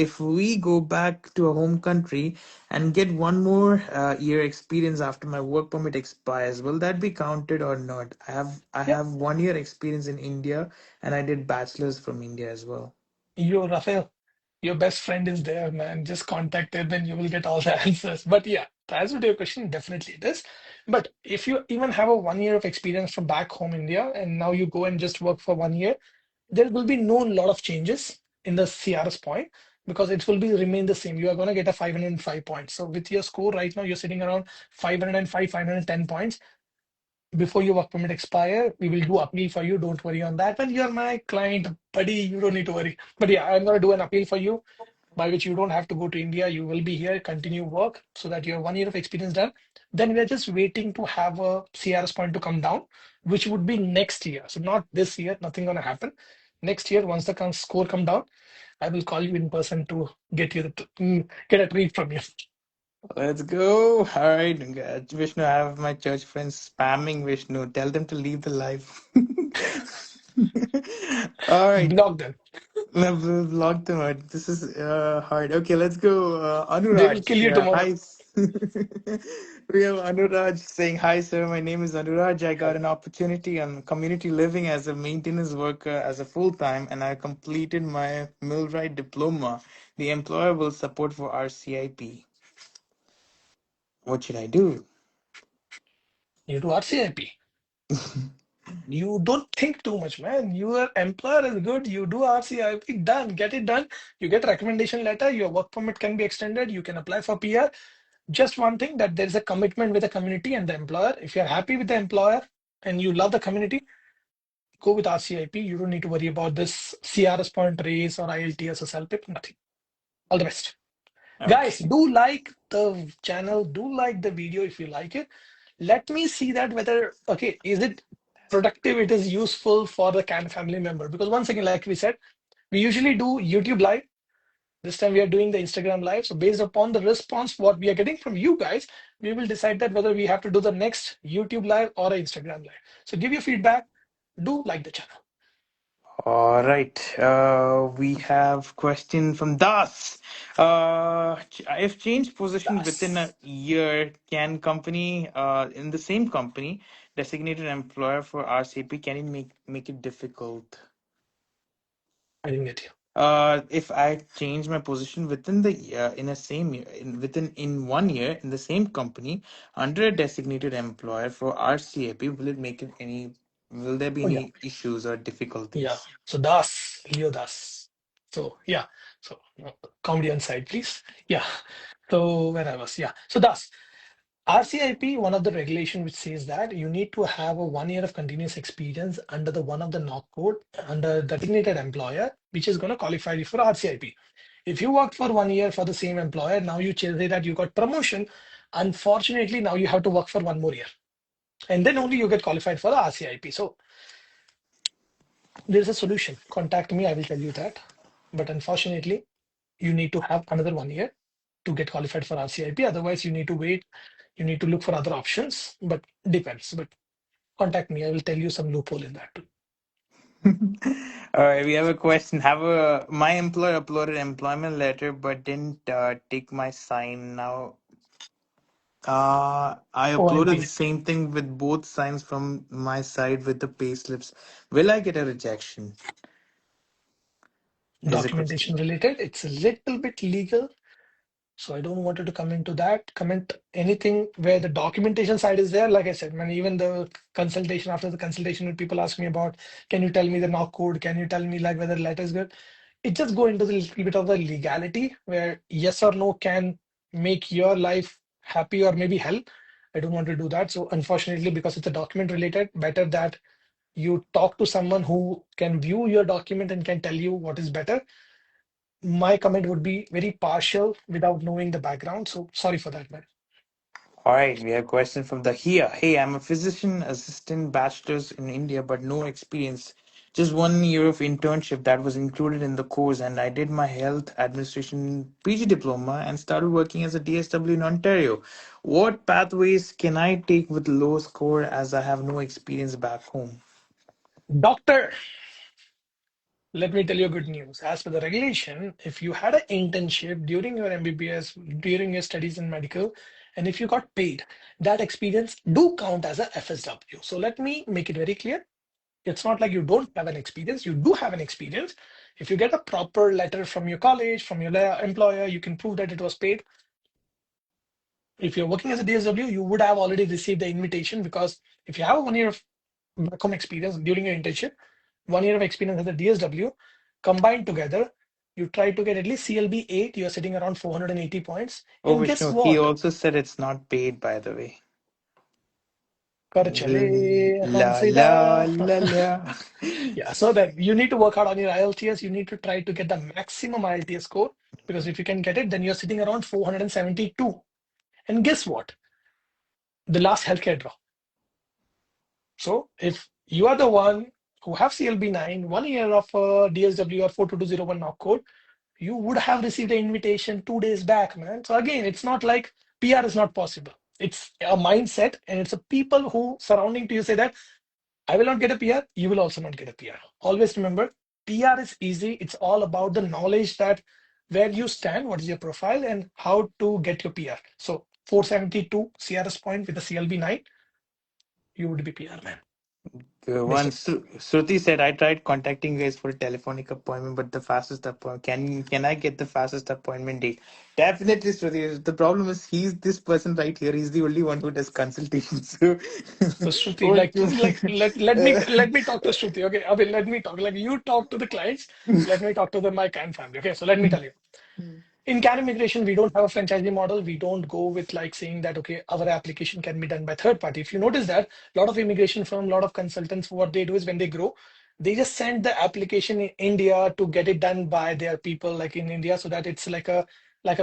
If we go back to a home country and get one more year experience after my work permit expires, will that be counted or not? I Yeah. have 1 year experience in India, and I did bachelor's from India as well. Yo, Rafael, your best friend is there, man. Just contact him and you will get all the answers. But yeah, to answer to your question, definitely it is. But if you even have a 1 year of experience from back home India and now you go and just work for 1 year, there will be no lot of changes in the CRS point because it will be remain the same. You are going to get a 505 points. So with your score right now, you're sitting around 505, 510 points. Before your work permit expire, we will do appeal for you. Don't worry on that. But you're my client, buddy. You don't need to worry. But yeah, I'm gonna do an appeal for you, by which you don't have to go to India. You will be here, continue work, so that your 1 year of experience done. Then we are just waiting to have a CRS point to come down, which would be next year. So not this year. Nothing gonna happen. Next year, once the score come down, I will call you in person to get you get a treat from you. Let's go. All right, Vishnu, I have my church friends spamming Vishnu. Tell them to leave the live. All right. Block them. No, we've locked them out. This is hard. Okay, let's go. They will kill Anuraj. you Yeah, tomorrow. hi. We have Anuraj saying, "Hi, sir. My name is Anuraj. I got Hi. an opportunity on community living as a maintenance worker as a full time, and I completed my millwright diploma. The employer will support for RCIP. What should I do?" You do RCIP. You don't think too much, man. Your employer is good. You do RCIP, done. Get it done. You get a recommendation letter. Your work permit can be extended. You can apply for PR. Just one thing that there is a commitment with the community and the employer. If you're happy with the employer and you love the community, go with RCIP. You don't need to worry about this CRS point race or ILTS or CELPIP. Nothing. All the best. Guys, Okay. do like the channel, do like the video if you like it. Let me see that whether, okay, is it productive, it is useful for the can family member. Because once again, like we said, we usually do YouTube live. This time we are doing the Instagram live. So based upon the response, what we are getting from you guys, we will decide that whether we have to do the next YouTube live or a Instagram live. So give your feedback. Do like the channel. All right. We have question from Das. If change position within a That's, year, can company in the same company designated employer for RCP, can it make it difficult? I didn't get you. If I change my position within the in a same year, in 1 year in the same company under a designated employer for RCAP, will there be Oh, yeah. any issues or Yeah. difficulties? So Das, Leo Das. So yeah. So comedy on side, please. Yeah. So where I was, yeah. So Das, RCIP, one of the regulation which says that you need to have a 1 year of continuous experience under the one of the knock code under the designated employer, which is going to qualify you for RCIP. If you worked for 1 year for the same employer, now you say that you got promotion. Unfortunately, now you have to work for one more year, and then only you get qualified for the RCIP. So there's a solution. Contact me, I will tell you that. But unfortunately, you need to have another 1 year to get qualified for RCIP. Otherwise, you need to wait. You need to look for other options. But depends. But contact me. I will tell you some loophole in that too. All right, we have a question. Have a My employer uploaded employment letter but didn't take my sign. Now, I uploaded the OIP same thing with both signs from my side with the payslips. Will I get a rejection? Is a question. documentation related. It's a little bit legal. So I don't want you to come into that. Comment anything where the documentation side is there. Like I said, man, even the consultation after the consultation, when people ask me about, can you tell me the knock code? Can you tell me like whether the letter is good? It just go into the little bit of the legality where yes or no can make your life happy or maybe hell. I don't want to do that. So unfortunately, because it's a document related, better that you talk to someone who can view your document and can tell you what is better. My comment would be very partial without knowing the background. So sorry for that, man. All right, we have a question from the here. Hey, I'm a physician assistant, bachelor's in India, but no experience. Just 1 year of internship that was included in the course, and I did my health administration PG diploma and started working as a DSW in Ontario. What pathways can I take with low score as I have no experience back home? Doctor, let me tell you good news. As per the regulation, if you had an internship during your MBBS, during your studies in medical, and if you got paid, that experience do count as a FSW. So let me make it very clear. It's not like you don't have an experience, you do have an experience. If you get a proper letter from your college, from your employer, you can prove that it was paid. If you're working as a DSW, you would have already received the invitation because if you have 1 year of back home experience during your internship, 1 year of experience as a DSW, combined together, you try to get at least CLB 8, you're sitting around 480 points. Oh, And guess Vishnu, he what? also said it's not paid, by the way. Kar chale La hamse la da. la la. Yeah, so that you need to work hard on your IELTS. You need to try to get the maximum IELTS score because if you can get it, then you're sitting around 472. And guess what? The last healthcare draw. So if you are the one who have CLB 9, 1 year of DSW or 42201 knock code, you would have received an invitation 2 days back, man. So again, it's not like PR is not possible. It's a mindset and it's a people who surrounding to you say that I will not get a PR, you will also not get a PR. Always remember, PR is easy. It's all about the knowledge that where you stand, what is your profile, and how to get your PR. So 472 CRS point with a CLB 9, you would be PR, man. The Best one of luck. Shruti said, I tried contacting you guys for a telephonic appointment, but the fastest appointment can I get the fastest appointment date? Definitely, Shruti. The problem is he's this person right here. He's the only one who does consultations. So, So Shruti, what? let me talk to Shruti. Okay, Abhi, let me talk. Like you talk to the clients, let me talk to the my can family. Okay, so let me tell you. In CAN immigration, we don't have a franchisee model. We don't go with like saying that, okay, our application can be done by third party. If you notice that a lot of immigration firm, a lot of consultants, what they do is when they grow, they just send the application in India to get it done by their people like in India so that it's like a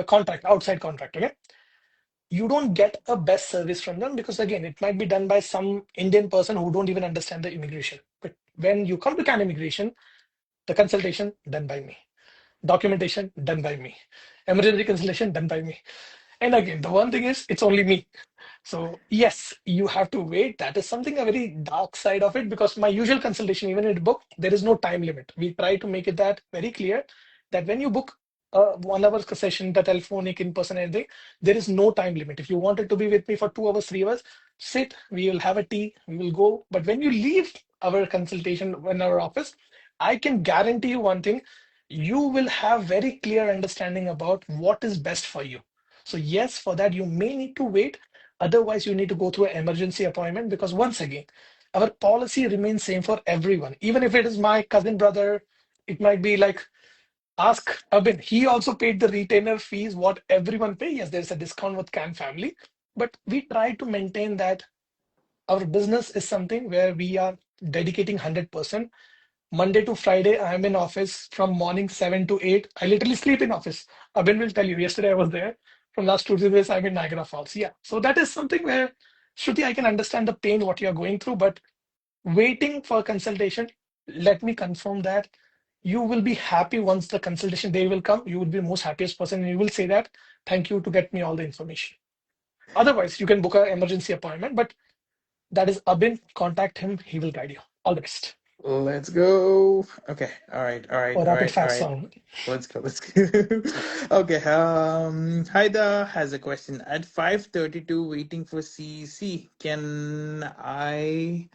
contract, outside contract. Okay. You don't get a best service from them because again, it might be done by some Indian person who don't even understand the immigration. But when you come to CAN immigration, the consultation done by me. Documentation done by me. Emergency consultation done by me. And again, the one thing is, it's only me. So yes, you have to wait. That is something a very dark side of it because my usual consultation, even in the book, there is no time limit. We try to make it that very clear that when you book a 1 hour session, the telephonic, in person, anything, there is no time limit. If you wanted to be with me for 2 hours, 3 hours, sit, we will have a tea, we will go. But when you leave our consultation in our office, I can guarantee you one thing, you will have very clear understanding about what is best for you. So yes, for that, you may need to wait. Otherwise, you need to go through an emergency appointment because once again, our policy remains same for everyone. Even if it is my cousin brother, it might be like ask Abin. He also paid the retainer fees, what everyone pay. Yes, there's a discount with Can family, but we try to maintain that our business is something where we are dedicating 100%. Monday to Friday, I'm in office from morning 7 to 8. I literally sleep in office. Abin will tell you, yesterday I was there. From last 2 days, I'm in Niagara Falls. Yeah. So that is something where, Shruti, I can understand the pain, what you're going through, but waiting for consultation, let me confirm that you will be happy once the consultation day will come. You will be the most happiest person and you will say that, thank you to get me all the information. Otherwise, you can book an emergency appointment, but that is Abin. Contact him. He will guide you. All the best. Let's go. Okay. All right. All right. Or All rapid right. All fire right. sound. Let's go. Let's go. Okay. Haida has a question. At 5:32, waiting for CEC, can I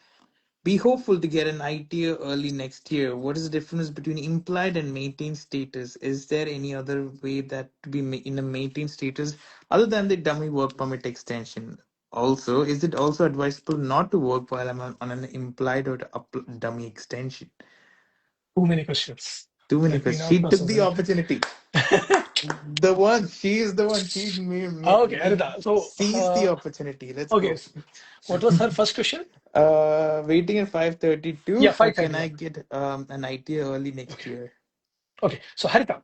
be hopeful to get an ITA early next year? What is the difference between implied and maintained status? Is there any other way that to be in a maintained status other than the dummy work permit extension? Also, is it also advisable not to work while I'm on an implied or dummy extension? Too many questions. Too many Let me questions. now She took process the it. opportunity. The one. She is the one. She Okay, Arita. So, seized the opportunity. Let's okay, go. what was her first question? Waiting at 5:32, Yeah, or can I 531. get an idea early next Okay, year? okay. So, Harita,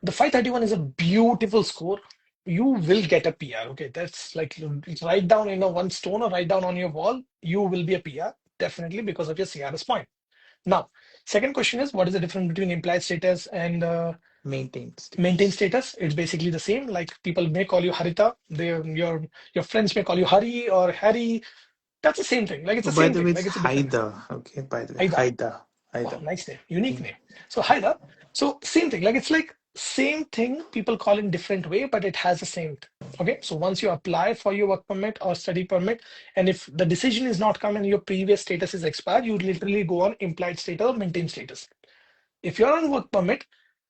the 531 is a beautiful score. you will get a PR. Okay, that's like it's write down in a one stone or write down on your wall. You will be a PR definitely because of your CRS point. Now, second question is what is the difference between implied status and Maintained maintained status. status? It's basically the same. Like people may call you Harita, your friends may call you Hari or Harry. That's the same thing. Like it's Oh, the by same the thing. way, Like it's it's a different name. Haida. Okay, by the way, Haida. Haida. Wow, Haida. nice name, unique Mm. name. So Haida. So same thing. Like it's like same thing. People call in different way, but it has the same. Okay. So once you apply for your work permit or study permit, and if the decision is not come and your previous status is expired, you literally go on implied status or maintained status. If you're on work permit,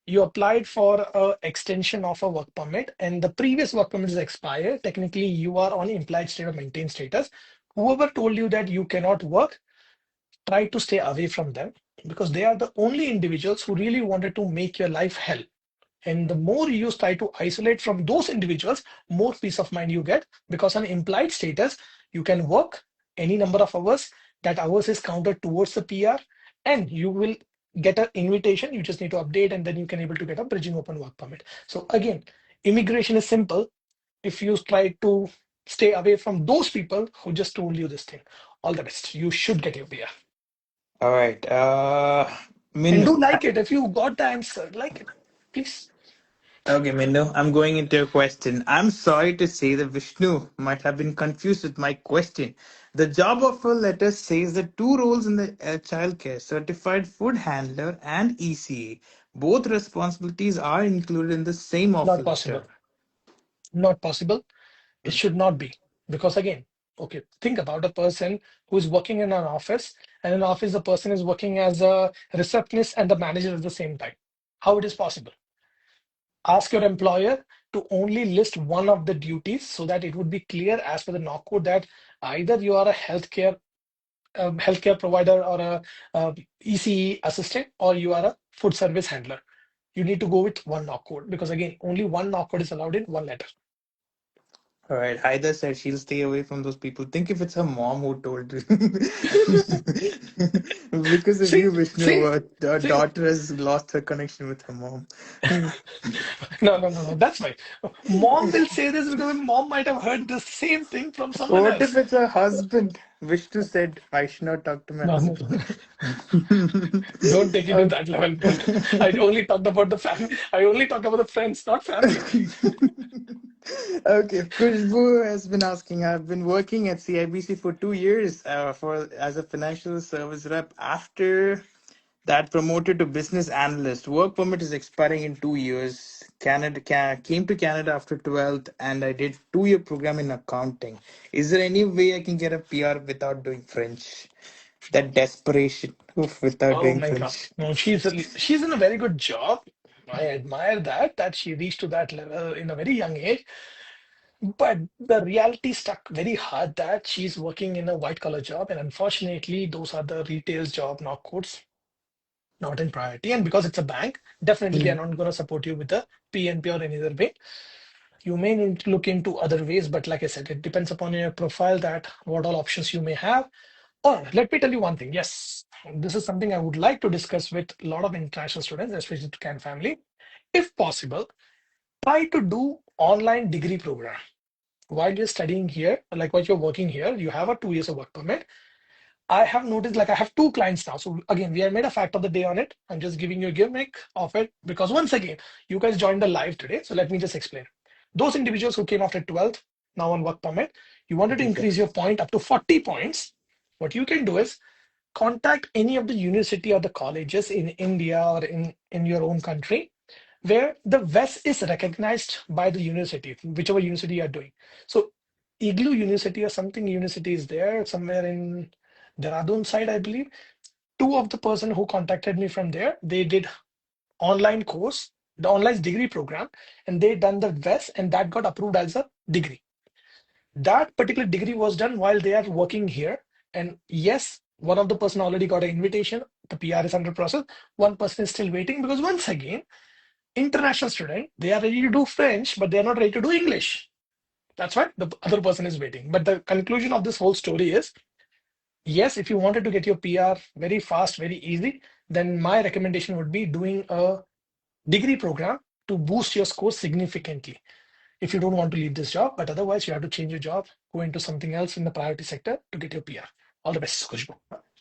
you applied for a extension of a work permit and the previous work permit is expired, technically you are on implied state or maintained status. Whoever told you that you cannot work, try to stay away from them because they are the only individuals who really wanted to make your life hell. And the more you try to isolate from those individuals, more peace of mind you get because on implied status, you can work any number of hours. That hours is counted towards the PR and you will get an invitation. You just need to update and then you can able to get a bridging open work permit. So again, immigration is simple. If you try to stay away from those people who just told you this thing, all the best. You should get your PR. All right. And Minnu. do like it. If you got the answer, like it, please. Okay, Minnu, I'm going into your question. I'm sorry to say that Vishnu might have been confused with my question. The job offer letter says the two roles in the childcare, certified food handler and ECA, both responsibilities are included in the same offer Not possible. letter. Not possible. It should not be. Because again, okay, think about a person who is working in an office, and in an office, the person is working as a receptionist and the manager at the same time. How it is possible? Ask your employer to only list one of the duties so that it would be clear as per the knock code that either you are a healthcare provider or a ECE assistant or you are a food service handler. You need to go with one knock code because again, only one knock code is allowed in one letter. All right. Haida said she'll stay away from those people. Think if it's her mom who told her. Because of See, you, Vishnu, see, our see. daughter has lost her connection with her mom. No, no, no, no. That's fine. Mom will say this because mom might have heard the same thing from someone What if else. it's her husband? Vishnu said, I should not talk to my No, no. husband. Don't take it to Okay. that level. Don't. I only talked about the family. I only talk about the friends, not family. Okay, Kushbu has been asking. I've been working at CIBC for 2 years for as a financial service rep. After that, promoted to business analyst. Work permit is expiring in 2 years. Came to Canada after 12th, and I did 2 year program in accounting. Is there any way I can get a PR without doing French? That desperation without Oh doing my God. French. No, she's in a very good job. I admire that she reached to that level in a very young age. But the reality stuck very hard that she's working in a white collar job, and unfortunately, those are the retail job knock codes, not in priority. And because it's a bank, definitely they are Mm. not going to support you with a PNP or any other way. You may need to look into other ways, but like I said, it depends upon your profile that what all options you may have. Or let me tell you one thing. Yes, this is something I would like to discuss with a lot of international students, especially to Can family. If possible, try to do online degree program while you're studying here, like while you're working here, you have a 2 years of work permit. I have noticed like I have two clients now. So again, we have made a fact of the day on it. I'm just giving you a gimmick of it because once again, you guys joined the live today. So let me just explain. Those individuals who came after 12th, now on work permit, you wanted to increase your point up to 40 points. What you can do is contact any of the university or the colleges in India or in your own country where the VES is recognized by the university, whichever university you are doing. So Igloo University or something university is there somewhere in Dehradun side, I believe. Two of the person who contacted me from there, they did online course, the online degree program, and they done the VES and that got approved as a degree. That particular degree was done while they are working here. And yes, one of the person already got an invitation. The PR is under process. One person is still waiting because once again, international student, they are ready to do French, but they are not ready to do English. That's why the other person is waiting. But the conclusion of this whole story is yes, if you wanted to get your PR very fast, very easy, then my recommendation would be doing a degree program to boost your score significantly. if you don't want to leave this job. But otherwise, you have to change your job, go into something else in the priority sector to get your PR. All the best, Kushbu.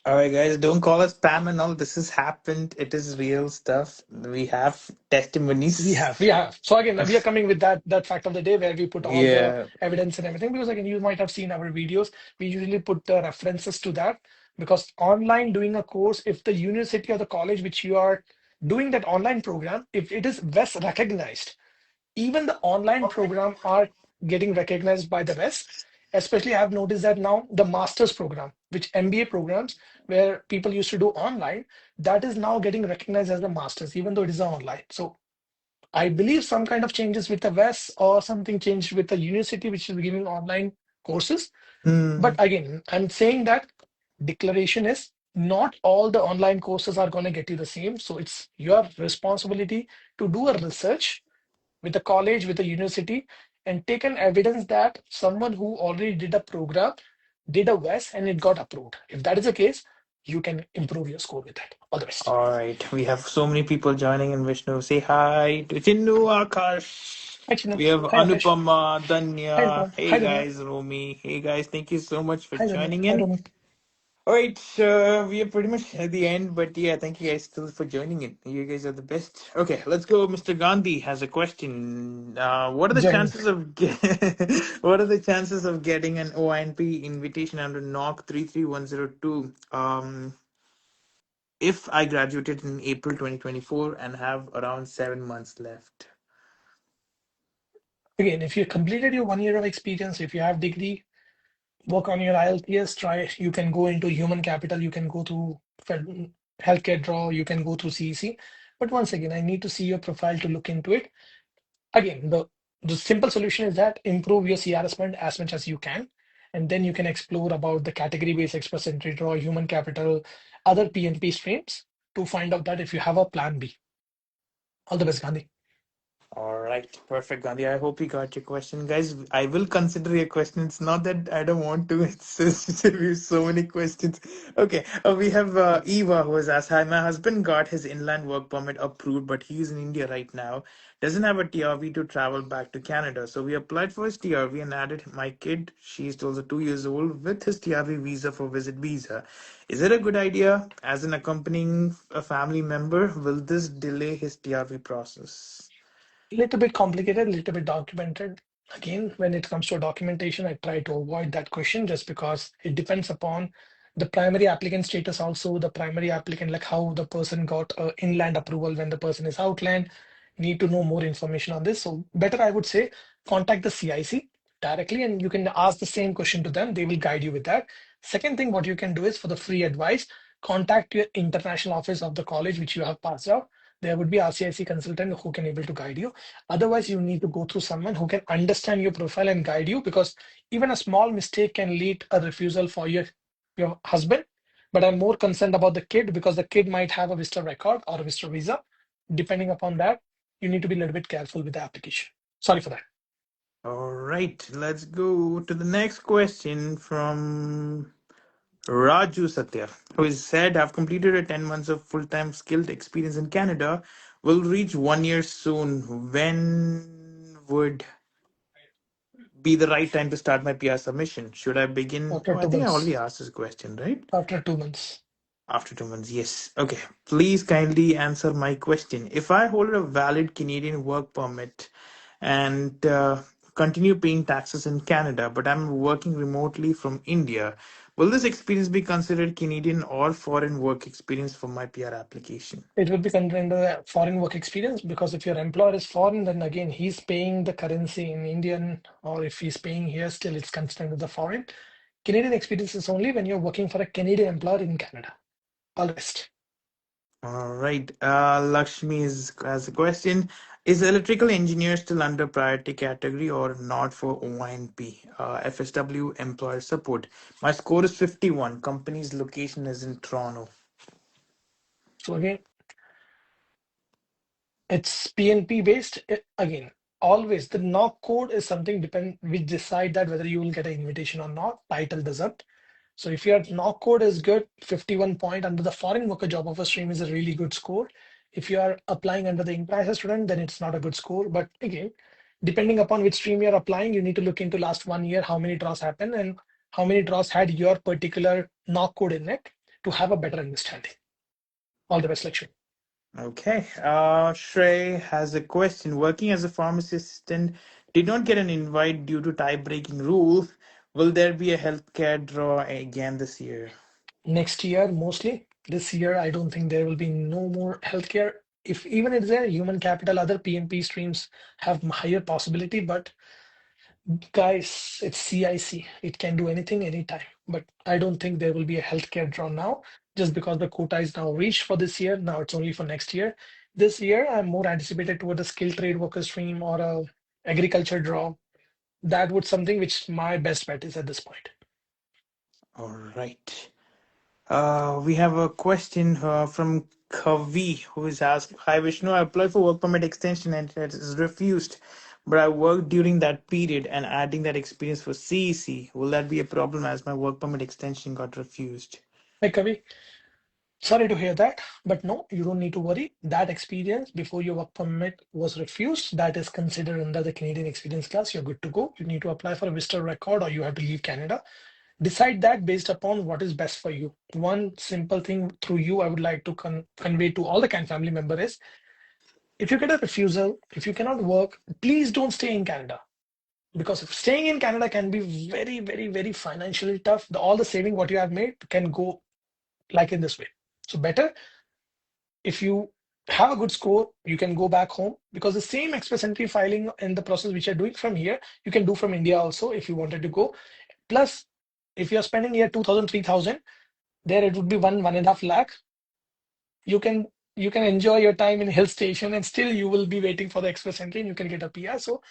All right, guys, don't call us spam and all. This has happened. It is real stuff. We have We testimonies. have, we have. So again, we are coming with that fact of the day where we put all the Yeah. evidence and everything. Because again, you might have seen our videos. We usually put the references to that because online doing a course, if the university or the college which you are doing that online program, if it is best recognized, even the online program are getting recognized by the West. Especially, I've noticed that now the master's program, which MBA programs, where people used to do online, that is now getting recognized as the master's, even though it is online. So I believe some kind of changes with the West or something changed with the university, which is giving online courses. But Hmm. again, I'm saying that declaration is not all the online courses are going to get you the same. So it's your responsibility to do a research with the college, with the university, and take an evidence that someone who already did a program did a West and it got approved. If that is the case, you can improve your score with that. All the best. All right. We have so many people joining in Vishnu. Say hi to Chinnu, Akash. Hi, Chinna. We have Hi, Akash. Anupama, Hi, Danya. Anupam. Hey Hi, Danya. guys, Romy. Hey guys, thank you so much for Hi, Danya. joining Hi, in. Romy. All right, we are pretty much at the end, but yeah, thank you guys still for joining in. You guys are the best. Okay, let's go. Mr. Gandhi has a question. What are the Jai Hind. chances of what are the chances of getting an OINP invitation under NOC 33102? If I graduated in April 2024 and have around 7 months left. Again, if you completed your 1 year of experience, if you have degree, work on your IELTS, try, you can go into human capital, you can go to healthcare draw, you can go through CEC. But once again, I need to see your profile to look into it. Again, the simple solution is that improve your CRS fund as much as you can, and then you can explore about the category based express entry draw, human capital, other PNP streams to find out that if you have a plan B. All the best, Gandhi. All right, perfect, Gandhi. I hope you got your question, guys. I will consider your question. It's not that I don't want to. It's just we have so many questions. Okay, we have Eva who has asked, "Hi, my husband got his inland work permit approved, but he's in India right now. Doesn't have a TRV to travel back to Canada. So we applied for his TRV and added my kid. She's also 2 years old with his TRV visa for visit visa. Is it a good idea as an accompanying a family member? Will this delay his TRV process?" Little bit complicated, little bit documented. Again, when it comes to documentation, I try to avoid that question just because it depends upon the primary applicant status, also the primary applicant, like how the person got inland approval when the person is outland. Need to know more information on this. So better, I would say, contact the CIC directly and you can ask the same question to them. They will guide you with that. Second thing, what you can do is for the free advice, contact your international office of the college which you have passed out. There would be RCIC consultant who can able to guide you. Otherwise, you need to go through someone who can understand your profile and guide you because even a small mistake can lead a refusal for your husband. But I'm more concerned about the kid because the kid might have a visitor record or a visitor visa. Depending upon that, you need to be a little bit careful with the application. Sorry for that. All right, let's go to the next question from Raju Satya, who has said, I've completed a 10 months of full time skilled experience in Canada, will reach 1 year soon. When would be the right time to start my PR submission? Should I begin? After Oh, I two think I already months. asked this question, right? After 2 months. After 2 months, yes. Okay. Please kindly answer my question. If I hold a valid Canadian work permit and continue paying taxes in Canada, but I'm working remotely from India, will this experience be considered Canadian or foreign work experience for my PR application? It will be considered a foreign work experience because if your employer is foreign, then again he's paying the currency in Indian, or if he's paying here, still it's considered the foreign. Canadian experience is only when you're working for a Canadian employer in Canada. All the best. All right. Lakshmi has a question. Is electrical engineer still under priority category or not for OINP? FSW employer support. My score is 51. Company's location is in Toronto. So again, it's PNP based. Again, always the knock code is something depend which decide that whether you will get an invitation or not. Title doesn't. So if your knock code is good, 51 point under the foreign worker job offer stream is a really good score. If you are applying under the international student, then it's not a good score. But again, Depending upon which stream you're applying, you need to look into last 1 year, how many draws happen and how many draws had your particular knock code in it to have a better understanding. All the best, Lakshmi. Okay. Shrey has a question. Working as a pharmacy assistant, did not get an invite due to tie-breaking rule. Will there be a healthcare draw again this year? Next year, mostly. This year, I don't think there will be no more healthcare. If even it's there, human capital, other PMP streams have higher possibility, but guys, it's CIC. It can do anything anytime. But I don't think there will be a healthcare draw now, just because the quota is now reached for this year. Now it's only for next year. This year, I'm more anticipated toward a skilled trade worker stream or a agriculture draw. That would something which my best bet is at this point. All right. We have a question from Kavi who is asked, Hi Vishnu, I applied for work permit extension and it is refused, but I worked during that period and adding that experience for CEC. Will that be a problem as my work permit extension got refused? Hey, Kavi, sorry to hear that, but no, you don't need to worry. That experience before your work permit was refused, that is considered under the Canadian experience class. You're good to go. You need to apply for a visitor record or you have to leave Canada. Decide that based upon what is best for you. One simple thing through you, I would like to convey to all the Can family member is if you get a refusal, if you cannot work, please don't stay in Canada. Because if staying in Canada can be very, very, very financially tough. All the saving what you have made can go like in this way. So better if you have a good score, you can go back home because the same express entry filing and the process which you're doing from here, you can do from India also if you wanted to go. Plus, if you're spending here 2,000, 3,000, there it would be 1.5 lakh. You can enjoy your time in hill station and still you will be waiting for the express entry and you can get a PR. So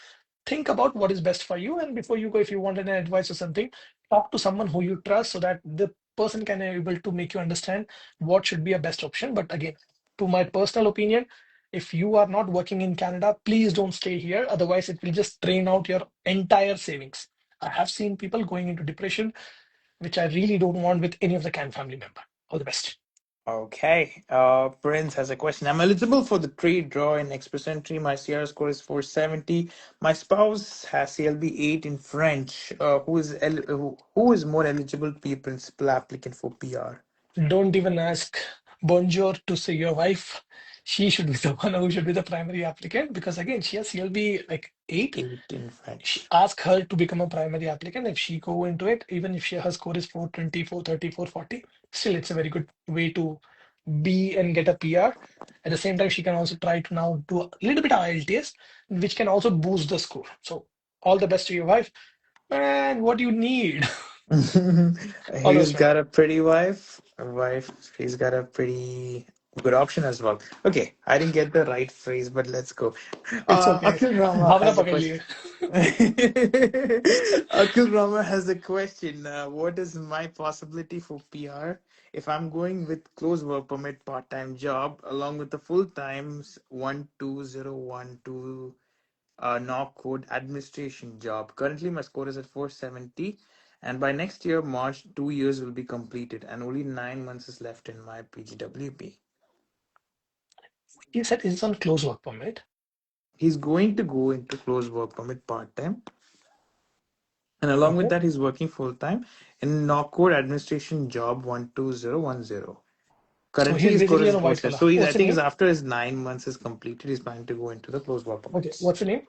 think about what is best for you. And before you go, if you want an advice or something, talk to someone who you trust so that the person can able to make you understand what should be a best option. But again, to my personal opinion, if you are not working in Canada, please don't stay here. Otherwise, it will just drain out your entire savings. I have seen people going into depression, which I really don't want with any of the Can family member. All the best. Okay. Prince has a question. I'm eligible for the trade draw in Express Entry. My CR score is 470. My spouse has CLB 8 in French. Who is more eligible to be a principal applicant for PR? Don't even ask Bonjour to say your wife. She should be the one who should be the primary applicant because again, she'll be like 8. 8 in French. Ask her to become a primary applicant. If she go into it, even if her score is 420, 430, 440, still it's a very good way to be and get a PR. At the same time, she can also try to now do a little bit of IELTS, which can also boost the score. So all the best to your wife. And what do you need? All He's those, man. got a pretty wife. A wife. He's got a pretty good option as well. Okay, I didn't get the right phrase, but let's go. It's okay. Akhil Rama Bhavna has a पकड़ question. लिए. Akhil Rama has a question. What is my possibility for PR if I'm going with close work permit part-time job along with the full-time 12012 knock code administration job. Currently, my score is at 470, and by next year, March, 2 years will be completed, and only 9 months is left in my PGWP. He said he's on close work permit. He's going to go into close work permit part time, and along with Okay. that, he's working full time in knock code administration job 12010. So Currently, he's his score basically is on a four. white collar. So he's, I What's the think, is name? after his 9 months is completed, he's planning to go into the close work Okay. permits. What's the name?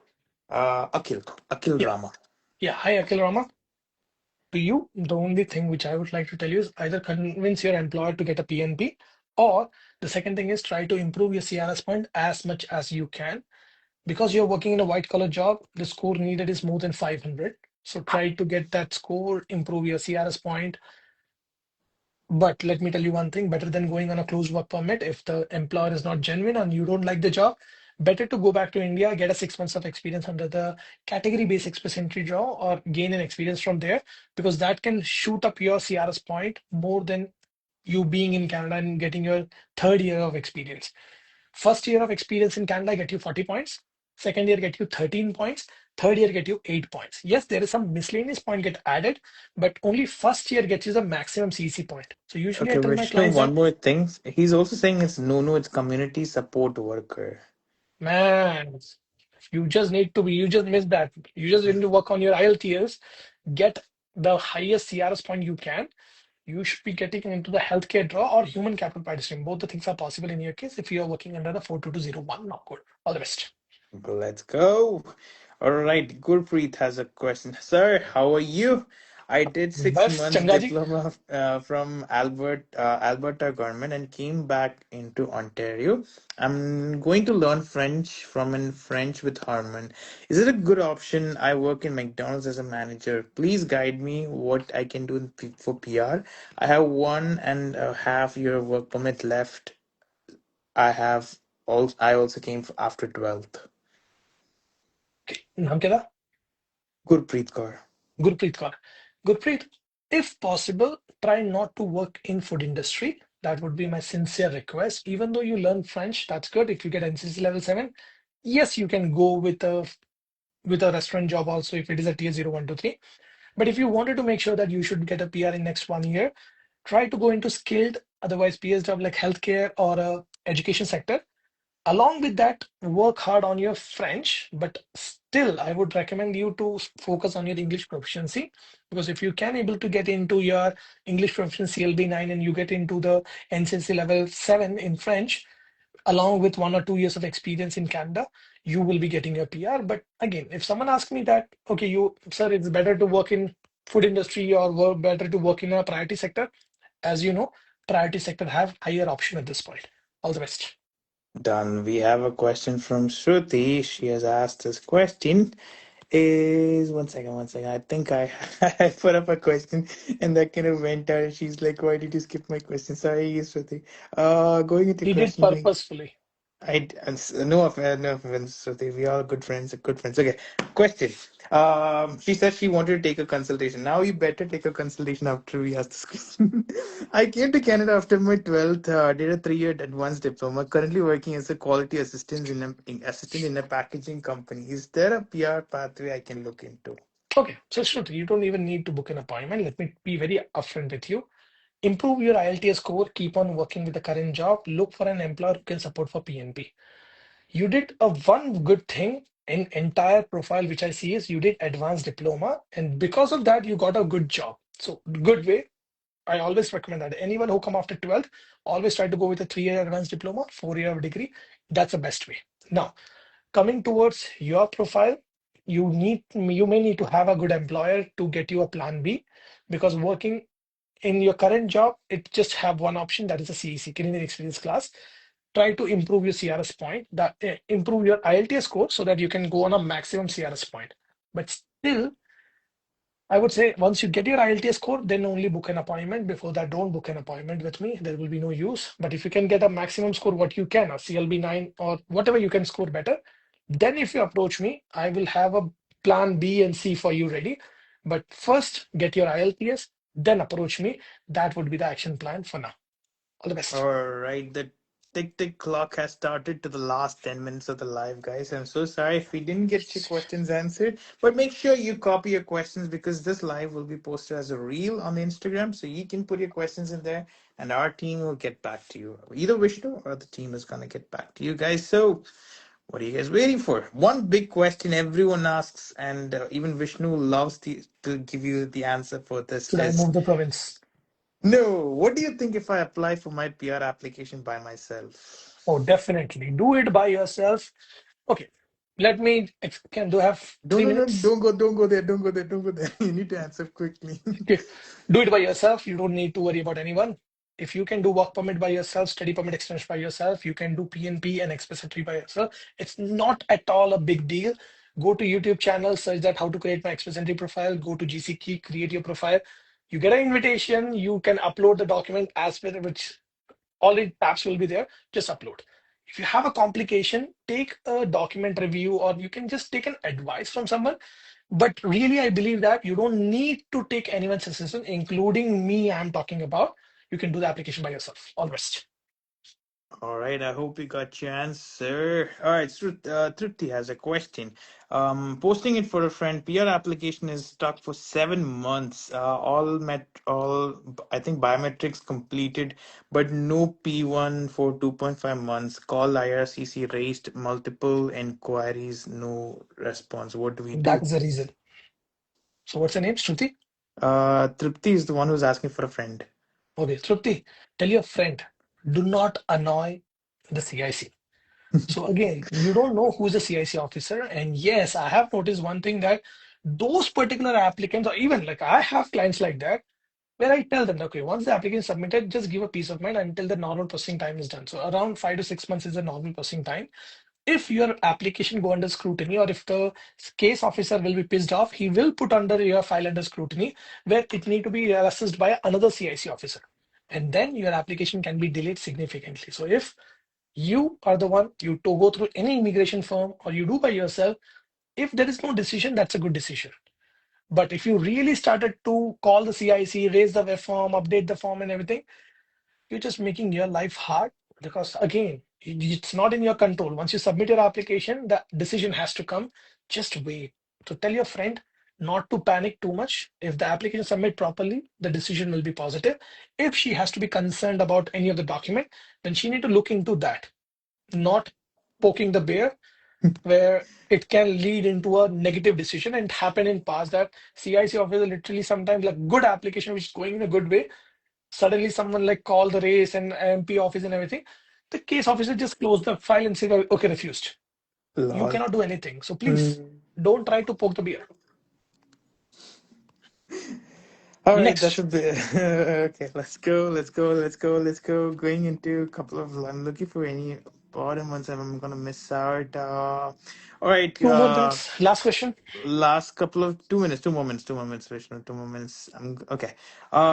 Akhil Yeah. Rama. Yeah. Hi, Akhil Rama. To you, the only thing which I would like to tell you is either convince your employer to get a PNP, or the second thing is try to improve your CRS point as much as you can. Because you're working in a white collar job, the score needed is more than 500. So try to get that score, improve your CRS point. But let me tell you one thing, better than going on a closed work permit if the employer is not genuine and you don't like the job, better to go back to India, get a 6 months of experience under the category based express entry draw or gain an experience from there because that can shoot up your CRS point more than you being in Canada and getting your third year of experience. First year of experience in Canada get you 40 points. Second year get you 13 points. Third year get you 8 points. Yes, there is some miscellaneous point get added, but only first year gets you the maximum CC point. So usually I Okay, tell my Vishnu, clients one that, more thing. He's also saying it's no, it's community support worker. man, You just missed that. You just need to work on your IELTS, get the highest CRS point you can. You should be getting into the healthcare draw or human capital practice stream. Both the things are possible in your case if you are working under the 42201 knock code. All the best. Let's go. All right, Gurpreet has a question. Sir, how are you? I did six Best, months Changaji. diploma from Alberta government and came back into Ontario. I'm going to learn French from in French with Harmon. Is it a good option? I work in McDonald's as a manager. Please guide me what I can do for PR. I have 1.5 year work permit left. I also came after 12th. Okay. नाम क्या था? Gurpreet Kaur. Gurpreet Kaur. Gurpreet, if possible, try not to work in food industry. That would be my sincere request. Even though you learn French, that's good. If you get NCC level 7, yes, you can go with a restaurant job also if it is a tier 0, 1, 2, 3. But if you wanted to make sure that you should get a PR in next 1 year, try to go into skilled, otherwise PSW like healthcare or education sector. Along with that, work hard on your French, but still, I would recommend you to focus on your English proficiency, because if you can able to get into your English proficiency LB9 and you get into the NCC level 7 in French, along with 1 or 2 years of experience in Canada, you will be getting your PR. But again, if someone asks me that, okay, you, sir, it's better to work in food industry or work better to work in a priority sector, as you know, priority sector have higher option at this point. All the best. Done. We have a question from Shruti. She has asked this question. Is one second, one second. I think I I put up a question and that kind of went out. She's like, "Why did you skip my question?" Sorry, Shruti. Going into Did it question being purposefully. no offense, Shruti. We are good friends, good friends. Okay, question. She said she wanted to take a consultation. Now you better take a consultation after we ask this question. I came to Canada after my 12th, did a 3-year advanced diploma, currently working as a quality assistant in a packaging company. Is there a PR pathway I can look into? Okay, so Shruti, you don't even need to book an appointment. Let me be very upfront with you. Improve your IELTS score, keep on working with the current job, look for an employer who can support for PNP. You did a one good thing in entire profile, which I see is you did advanced diploma, and because of that, you got a good job. So good way. I always recommend that anyone who come after 12th, always try to go with a 3-year advanced diploma, 4-year degree. That's the best way. Now, coming towards your profile, you may need to have a good employer to get you a plan B, because working in your current job, it just have one option, that is a CEC, Canadian Experience Class. Try to improve your CRS point, that improve your IELTS score so that you can go on a maximum CRS point. But still, I would say once you get your IELTS score, then only book an appointment. Before that, don't book an appointment with me. There will be no use. But if you can get a maximum score, what you can, a CLB9 or whatever you can score better, then if you approach me, I will have a plan B and C for you ready. But first, get your IELTS, then approach me. That would be the action plan for now. All the best. All right, the tick clock has started to the last 10 minutes of the live, guys. I'm so sorry if we didn't get your questions answered, but make sure you copy your questions because this live will be posted as a reel on Instagram. So you can put your questions in there and our team will get back to you. Either Vishnu or the team is going to get back to you guys. So, what are you guys waiting for? One big question everyone asks, and even Vishnu loves to give you the answer for this Should I is move the province? no. What do you think if I apply for my PR application by myself? Oh, definitely. Do it by yourself. Okay. Let me, can do I have Don't, three no, no, minutes? don't go there, don't go there, don't go there. You need to answer quickly. Okay. Do it by yourself. You don't need to worry about anyone. If you can do work permit by yourself, study permit extension by yourself, you can do PNP and express entry by yourself. It's not at all a big deal. Go to YouTube channel, search that how to create my express entry profile. Go to GC Key, create your profile. You get an invitation. You can upload the document as per which all the tabs will be there. Just upload. If you have a complication, take a document review, or you can just take an advice from someone. But really, I believe that you don't need to take anyone's assistance, including me. I'm talking about. You can do the application by yourself. All the rest. All right, I hope you got your answer. All right, Trupti has a question. Posting it for a friend, PR application is stuck for 7 months. All I think biometrics completed, but no P1 for 2.5 months. Call IRCC, raised multiple inquiries, no response. What do we That do? is the reason. So what's your name, Shruti? Trupti is the one who's asking for a friend. Okay, Shruti, tell your friend, do not annoy the CIC. So again, you don't know who's the CIC officer. And yes, I have noticed one thing that those particular applicants, or even like I have clients like that, where I tell them, okay, once the application is submitted, just give a peace of mind until the normal processing time is done. So around 5 to 6 months is the normal processing time. If your application go under scrutiny, or if the case officer will be pissed off, he will put under your file under scrutiny, where it need to be assessed by another CIC officer. And then your application can be delayed significantly. So if you are the one you to go through any immigration firm or you do by yourself, if there is no decision, that's a good decision. But if you really started to call the CIC, raise the web form, update the form and everything, you're just making your life hard, because again, it's not in your control. Once you submit your application, the decision has to come. Just wait. So tell your friend not to panic too much. If the application is submit properly, the decision will be positive. If she has to be concerned about any of the document, then she need to look into that, not poking the bear, where it can lead into a negative decision. And happen in past that CIC officer literally sometimes like good application which is going in a good way, suddenly someone like call the race and MP office and everything, the case officer just close the file and say, okay, refused. You Lol. cannot do anything. So please Hmm. don't try to poke the bear. All right, that's a Next, bit okay. Let's go. Going into a couple of. I'm looking for any bottom ones that I'm gonna miss out. All right. 2 more minutes. Last question. Last couple of 2 minutes, 2 moments, 2 moments, Vishnu, 2 moments. I'm okay.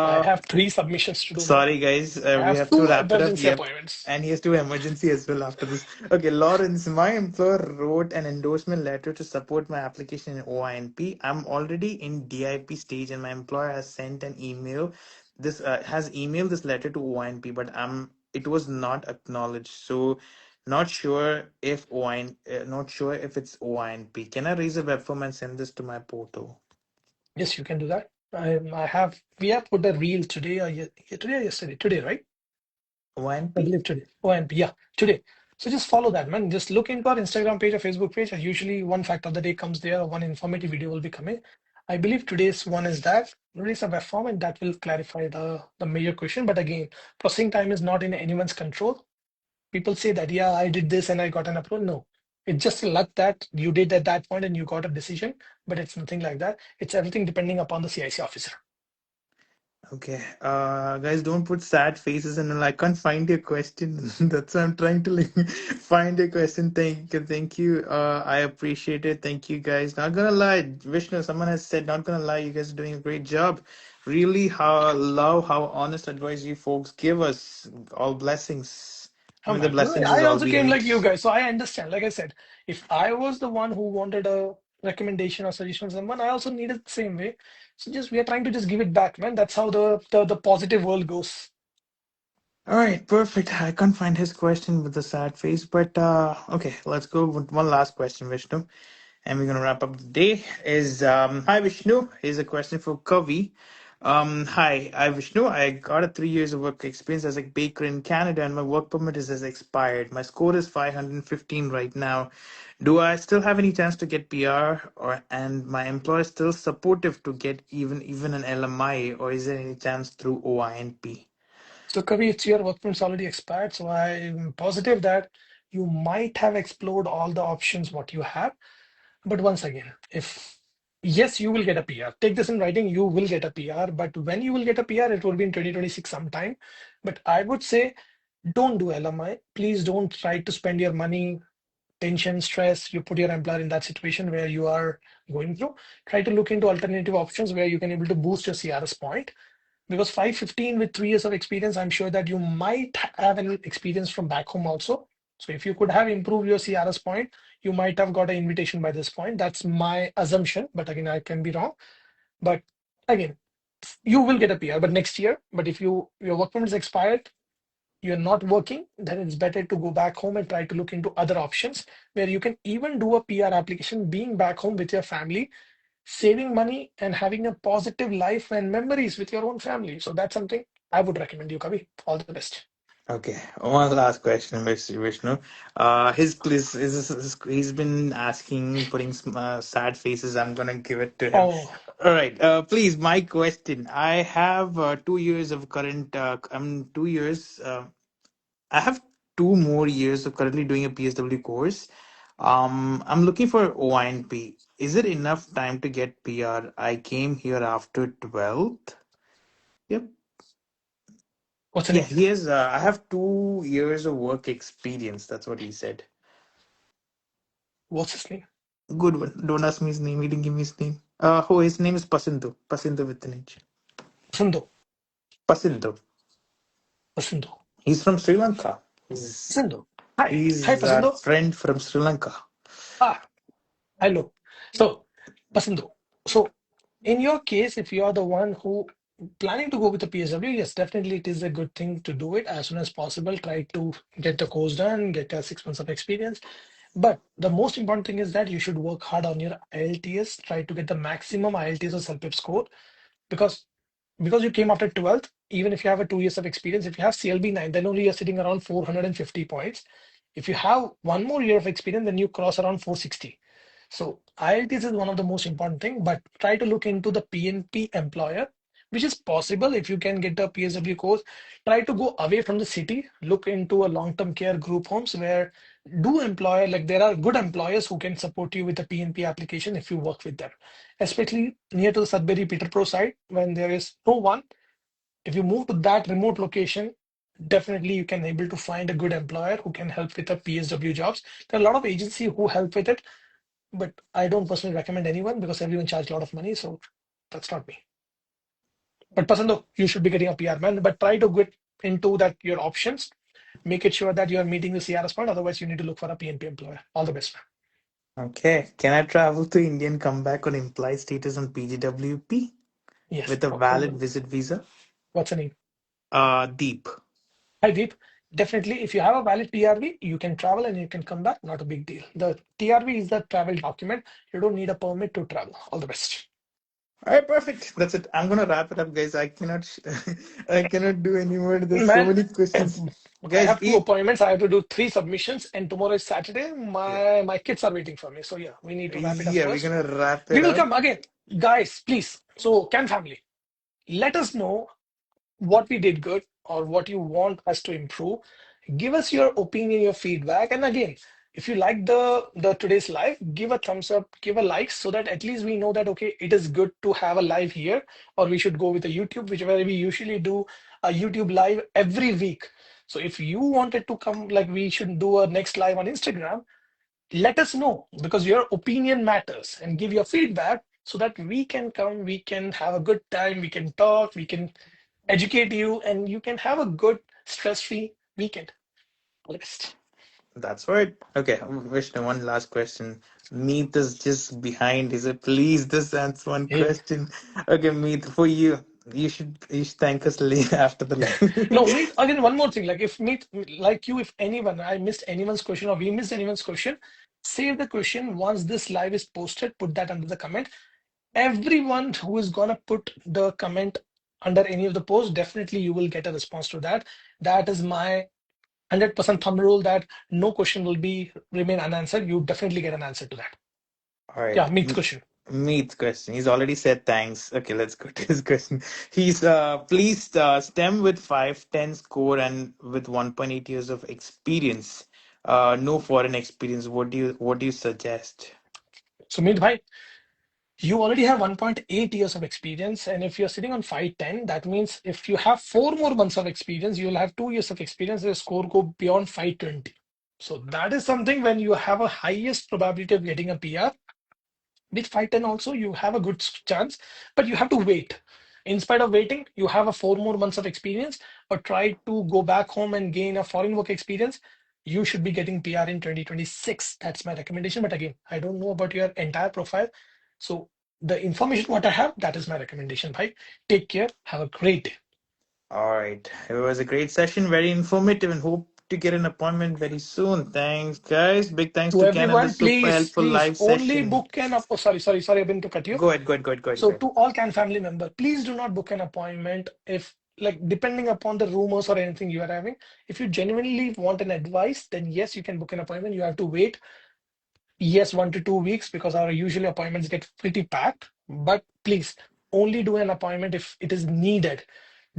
I Uh, have three submissions to do, man. Sorry, guys. I We have have to two wrap it up. emergency Yep. appointments. And here's to emergency as well after this. Okay, Lawrence, my employer wrote an endorsement letter to support my application in OINP. I'm already in DIP stage, and my employer has sent an email. This has emailed this letter to OINP, but it was not acknowledged. So, not sure if it's OINP. Can I raise a web form and send this to my portal? Yes, you can do that. We have put a reel today, today or yesterday? Today, right? I OINP? believe today. OMP, yeah, today. So just follow that, man. Just look into our Instagram page or Facebook page. And usually one fact of the day comes there, or one informative video will be coming. I believe today's one is that release a web form, and that will clarify the major question. But again, processing time is not in anyone's control. People say that, yeah, I did this and I got an approval. No, it's just luck that you did at that point and you got a decision. But it's nothing like that. It's everything depending upon the CIC officer. Okay. Guys, don't put sad faces and I can't find your question. That's why I'm trying to like find your question. Thank you. I appreciate it. Thank you guys. Not gonna lie, Vishnu, someone has said, not gonna lie, you guys are doing a great job. Really, how love how honest advice you folks give us. All blessings. I Oh mean, the man, blessings is I all also we came need. like you guys, so I understand. Like I said, if I was the one who wanted a recommendation or suggestion from someone, I also needed the same way. So just we are trying to just give it back, man. That's how the positive world goes. All right, perfect. I can't find his question with the sad face, but okay, let's go with one last question, Vishnu, and we're gonna wrap up the day. Is Hi Vishnu. Here's a question for Kavi. Hi, I Vishnu. I got a 3 years of work experience as a baker in Canada, and my work permit has expired. My score is 515 right now. Do I still have any chance to get PR, or and my employer is still supportive to get even an LMI, or is there any chance through OINP? So Kavi, it's your work permit's already expired, so I'm positive that you might have explored all the options what you have. But once again, if yes, you will get a PR. Take this in writing, you will get a PR. But when you will get a PR, it will be in 2026 sometime. But I would say don't do LMI. Please don't try to spend your money, tension, stress. You put your employer in that situation where you are going through. Try to look into alternative options where you can able to boost your CRS point. Because 515 with 3 years of experience, I'm sure that you might have an experience from back home also. So if you could have improved your CRS point, you might have got an invitation by this point. That's my assumption, but again, I can be wrong. But again, you will get a PR, but next year. But if your work permit is expired, you're not working, then it's better to go back home and try to look into other options where you can even do a PR application being back home with your family, saving money and having a positive life and memories with your own family. So that's something I would recommend you, Kavi. All the best. Okay, one last question, Vishnu. He's been asking, putting sad faces. I'm gonna give it to him. Oh, All right, please. My question. I have 2 years of current. I'm 2 years. I have 2 more years of currently doing a PSW course. I'm looking for OINP. Is it enough time to get PR? I came here after 12th. Yep. what's the Yeah, name? he has. I have 2 years of work experience. That's what he said. What's his name? Good one. Don't ask me his name. He didn't give me his name. Oh, his name is Pasinto. Pasinto with an H. Pasandu. Pasinto. Pasandu. He's from Sri Lanka. He's Pasandu. Hi. Hi, he's our Pasandu. friend from Sri Lanka. Ah, hello. So, Pasandu. So, in your case, if you are the one who planning to go with the PSW, yes, definitely it is a good thing to do it as soon as possible. Try to get the course done, get 6 months of experience. But the most important thing is that you should work hard on your IELTS. Try to get the maximum IELTS or CELPIP score because you came after 12th. Even if you have a 2 years of experience, if you have CLB 9, then only you're sitting around 450 points. If you have one more year of experience, then you cross around 460. So IELTS is one of the most important thing, but try to look into the PNP employer, which is possible if you can get a PSW course. Try to go away from the city, look into a long-term care group homes where do employer, like there are good employers who can support you with the PNP application if you work with them, especially near to the Sudbury Peterborough side when there is no one. If you move to that remote location, definitely you can able to find a good employer who can help with the PSW jobs. There are a lot of agencies who help with it, but I don't personally recommend anyone because everyone charges a lot of money. So that's not me. But Pasando, you should be getting a PR man, but try to get into that your options. Make it sure that you are meeting the CRS point. Otherwise, you need to look for a PNP employer. All the best, man. Okay. Can I travel to India and come back on implied status on PGWP Yes. with a valid visit visa? What's the name? Deep. Hi, Deep. Definitely, if you have a valid TRV, you can travel and you can come back. Not a big deal. The TRV is the travel document. You don't need a permit to travel. All the best. All right, perfect. That's it. I'm gonna wrap it up, guys. I cannot, I cannot do any more. There's so Man, many eh, questions, I guys. have two appointments. I have to do three submissions, and tomorrow is Saturday. My kids are waiting for me. So yeah, we need to wrap it up Yeah, we're first. gonna wrap We it will up. come again, guys. Please. So, Can family, let us know what we did good or what you want us to improve. Give us your opinion, your feedback, and again, if you like the today's live, give a thumbs up, give a like, so that at least we know that okay, it is good to have a live here, or we should go with a YouTube, which where we usually do a YouTube live every week. So if you wanted to come, like we should do a next live on Instagram, let us know because your opinion matters and give your feedback so that we can come, we can have a good time, we can talk, we can educate you, and you can have a good stress-free weekend. List. That's right. Okay, Vishnu, one last question. Meet is just behind. Is it? Please, just answer one Yeah. question. Okay, Meet, for you. You should thank us after the No, live. meet again. One more thing. Like if meet like you, if anyone, I missed anyone's question or we missed anyone's question, save the question once this live is posted. Put that under the comment. Everyone who is gonna put the comment under any of the posts, definitely you will get a response to that. That is my 100% thumb rule that no question will be remain unanswered. You definitely get an answer to that. All right. Yeah, meet question. Meet question. He's already said thanks. Okay, let's go to his question. He's please STEM with 510 score and with 1.8 years of experience. No foreign experience. What do you suggest? So meet bhai, you already have 1.8 years of experience, and if you're sitting on 510, that means if you have 4 more months of experience, you'll have 2 years of experience, the score go beyond 520. So that is something when you have a highest probability of getting a PR. With 510 also, you have a good chance, but you have to wait. In spite of waiting, you have a 4 more months of experience, or try to go back home and gain a foreign work experience. You should be getting PR in 2026. That's my recommendation. But again, I don't know about your entire profile. So the information what I have, that is my recommendation. Bhai, take care. Have a great day. All right. It was a great session, very informative, and hope to get an appointment very soon. Thanks, guys. Big thanks To to Ken and the everyone, super please, helpful please live only session. book an oh, sorry, I've been to cut you. Go ahead, go ahead, go ahead, go ahead, go So ahead. to all Can family member, please do not book an appointment if like depending upon the rumors or anything you are having. If you genuinely want an advice, then yes, you can book an appointment. You have to wait, yes, 1 to 2 weeks because our usually appointments get pretty packed. But please only do an appointment if it is needed.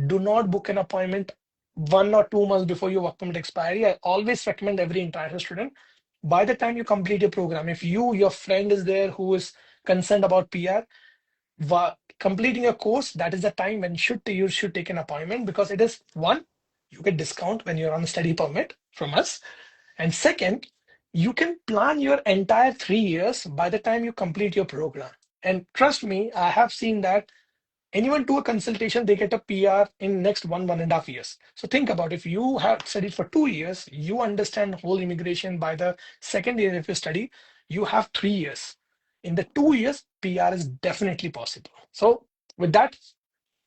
Do not book an appointment 1 or 2 months before your work permit expiry. I always recommend every international student by the time you complete your program, if your friend is there who is concerned about PR, completing a course, that is the time when you should take an appointment because it is one, you get discount when you're on a study permit from us, and second, you can plan your entire 3 years by the time you complete your program. And trust me, I have seen that anyone do a consultation, they get a PR in next 1.5 years. So think about if you have studied for 2 years, you understand whole immigration by the second year if you study, you have 3 years. In the 2 years, PR is definitely possible. So with that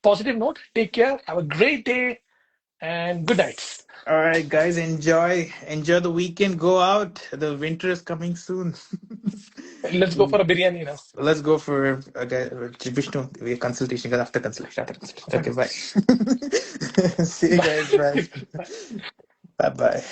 positive note, take care, have a great day, and good night. All right, guys, enjoy the weekend. Go out. The winter is coming soon. Let's go for a biryani now. Let's go for Vishnu consultation. After consultation. After consultation. Okay, bye. See you guys. Bye. Bye. Bye. Bye.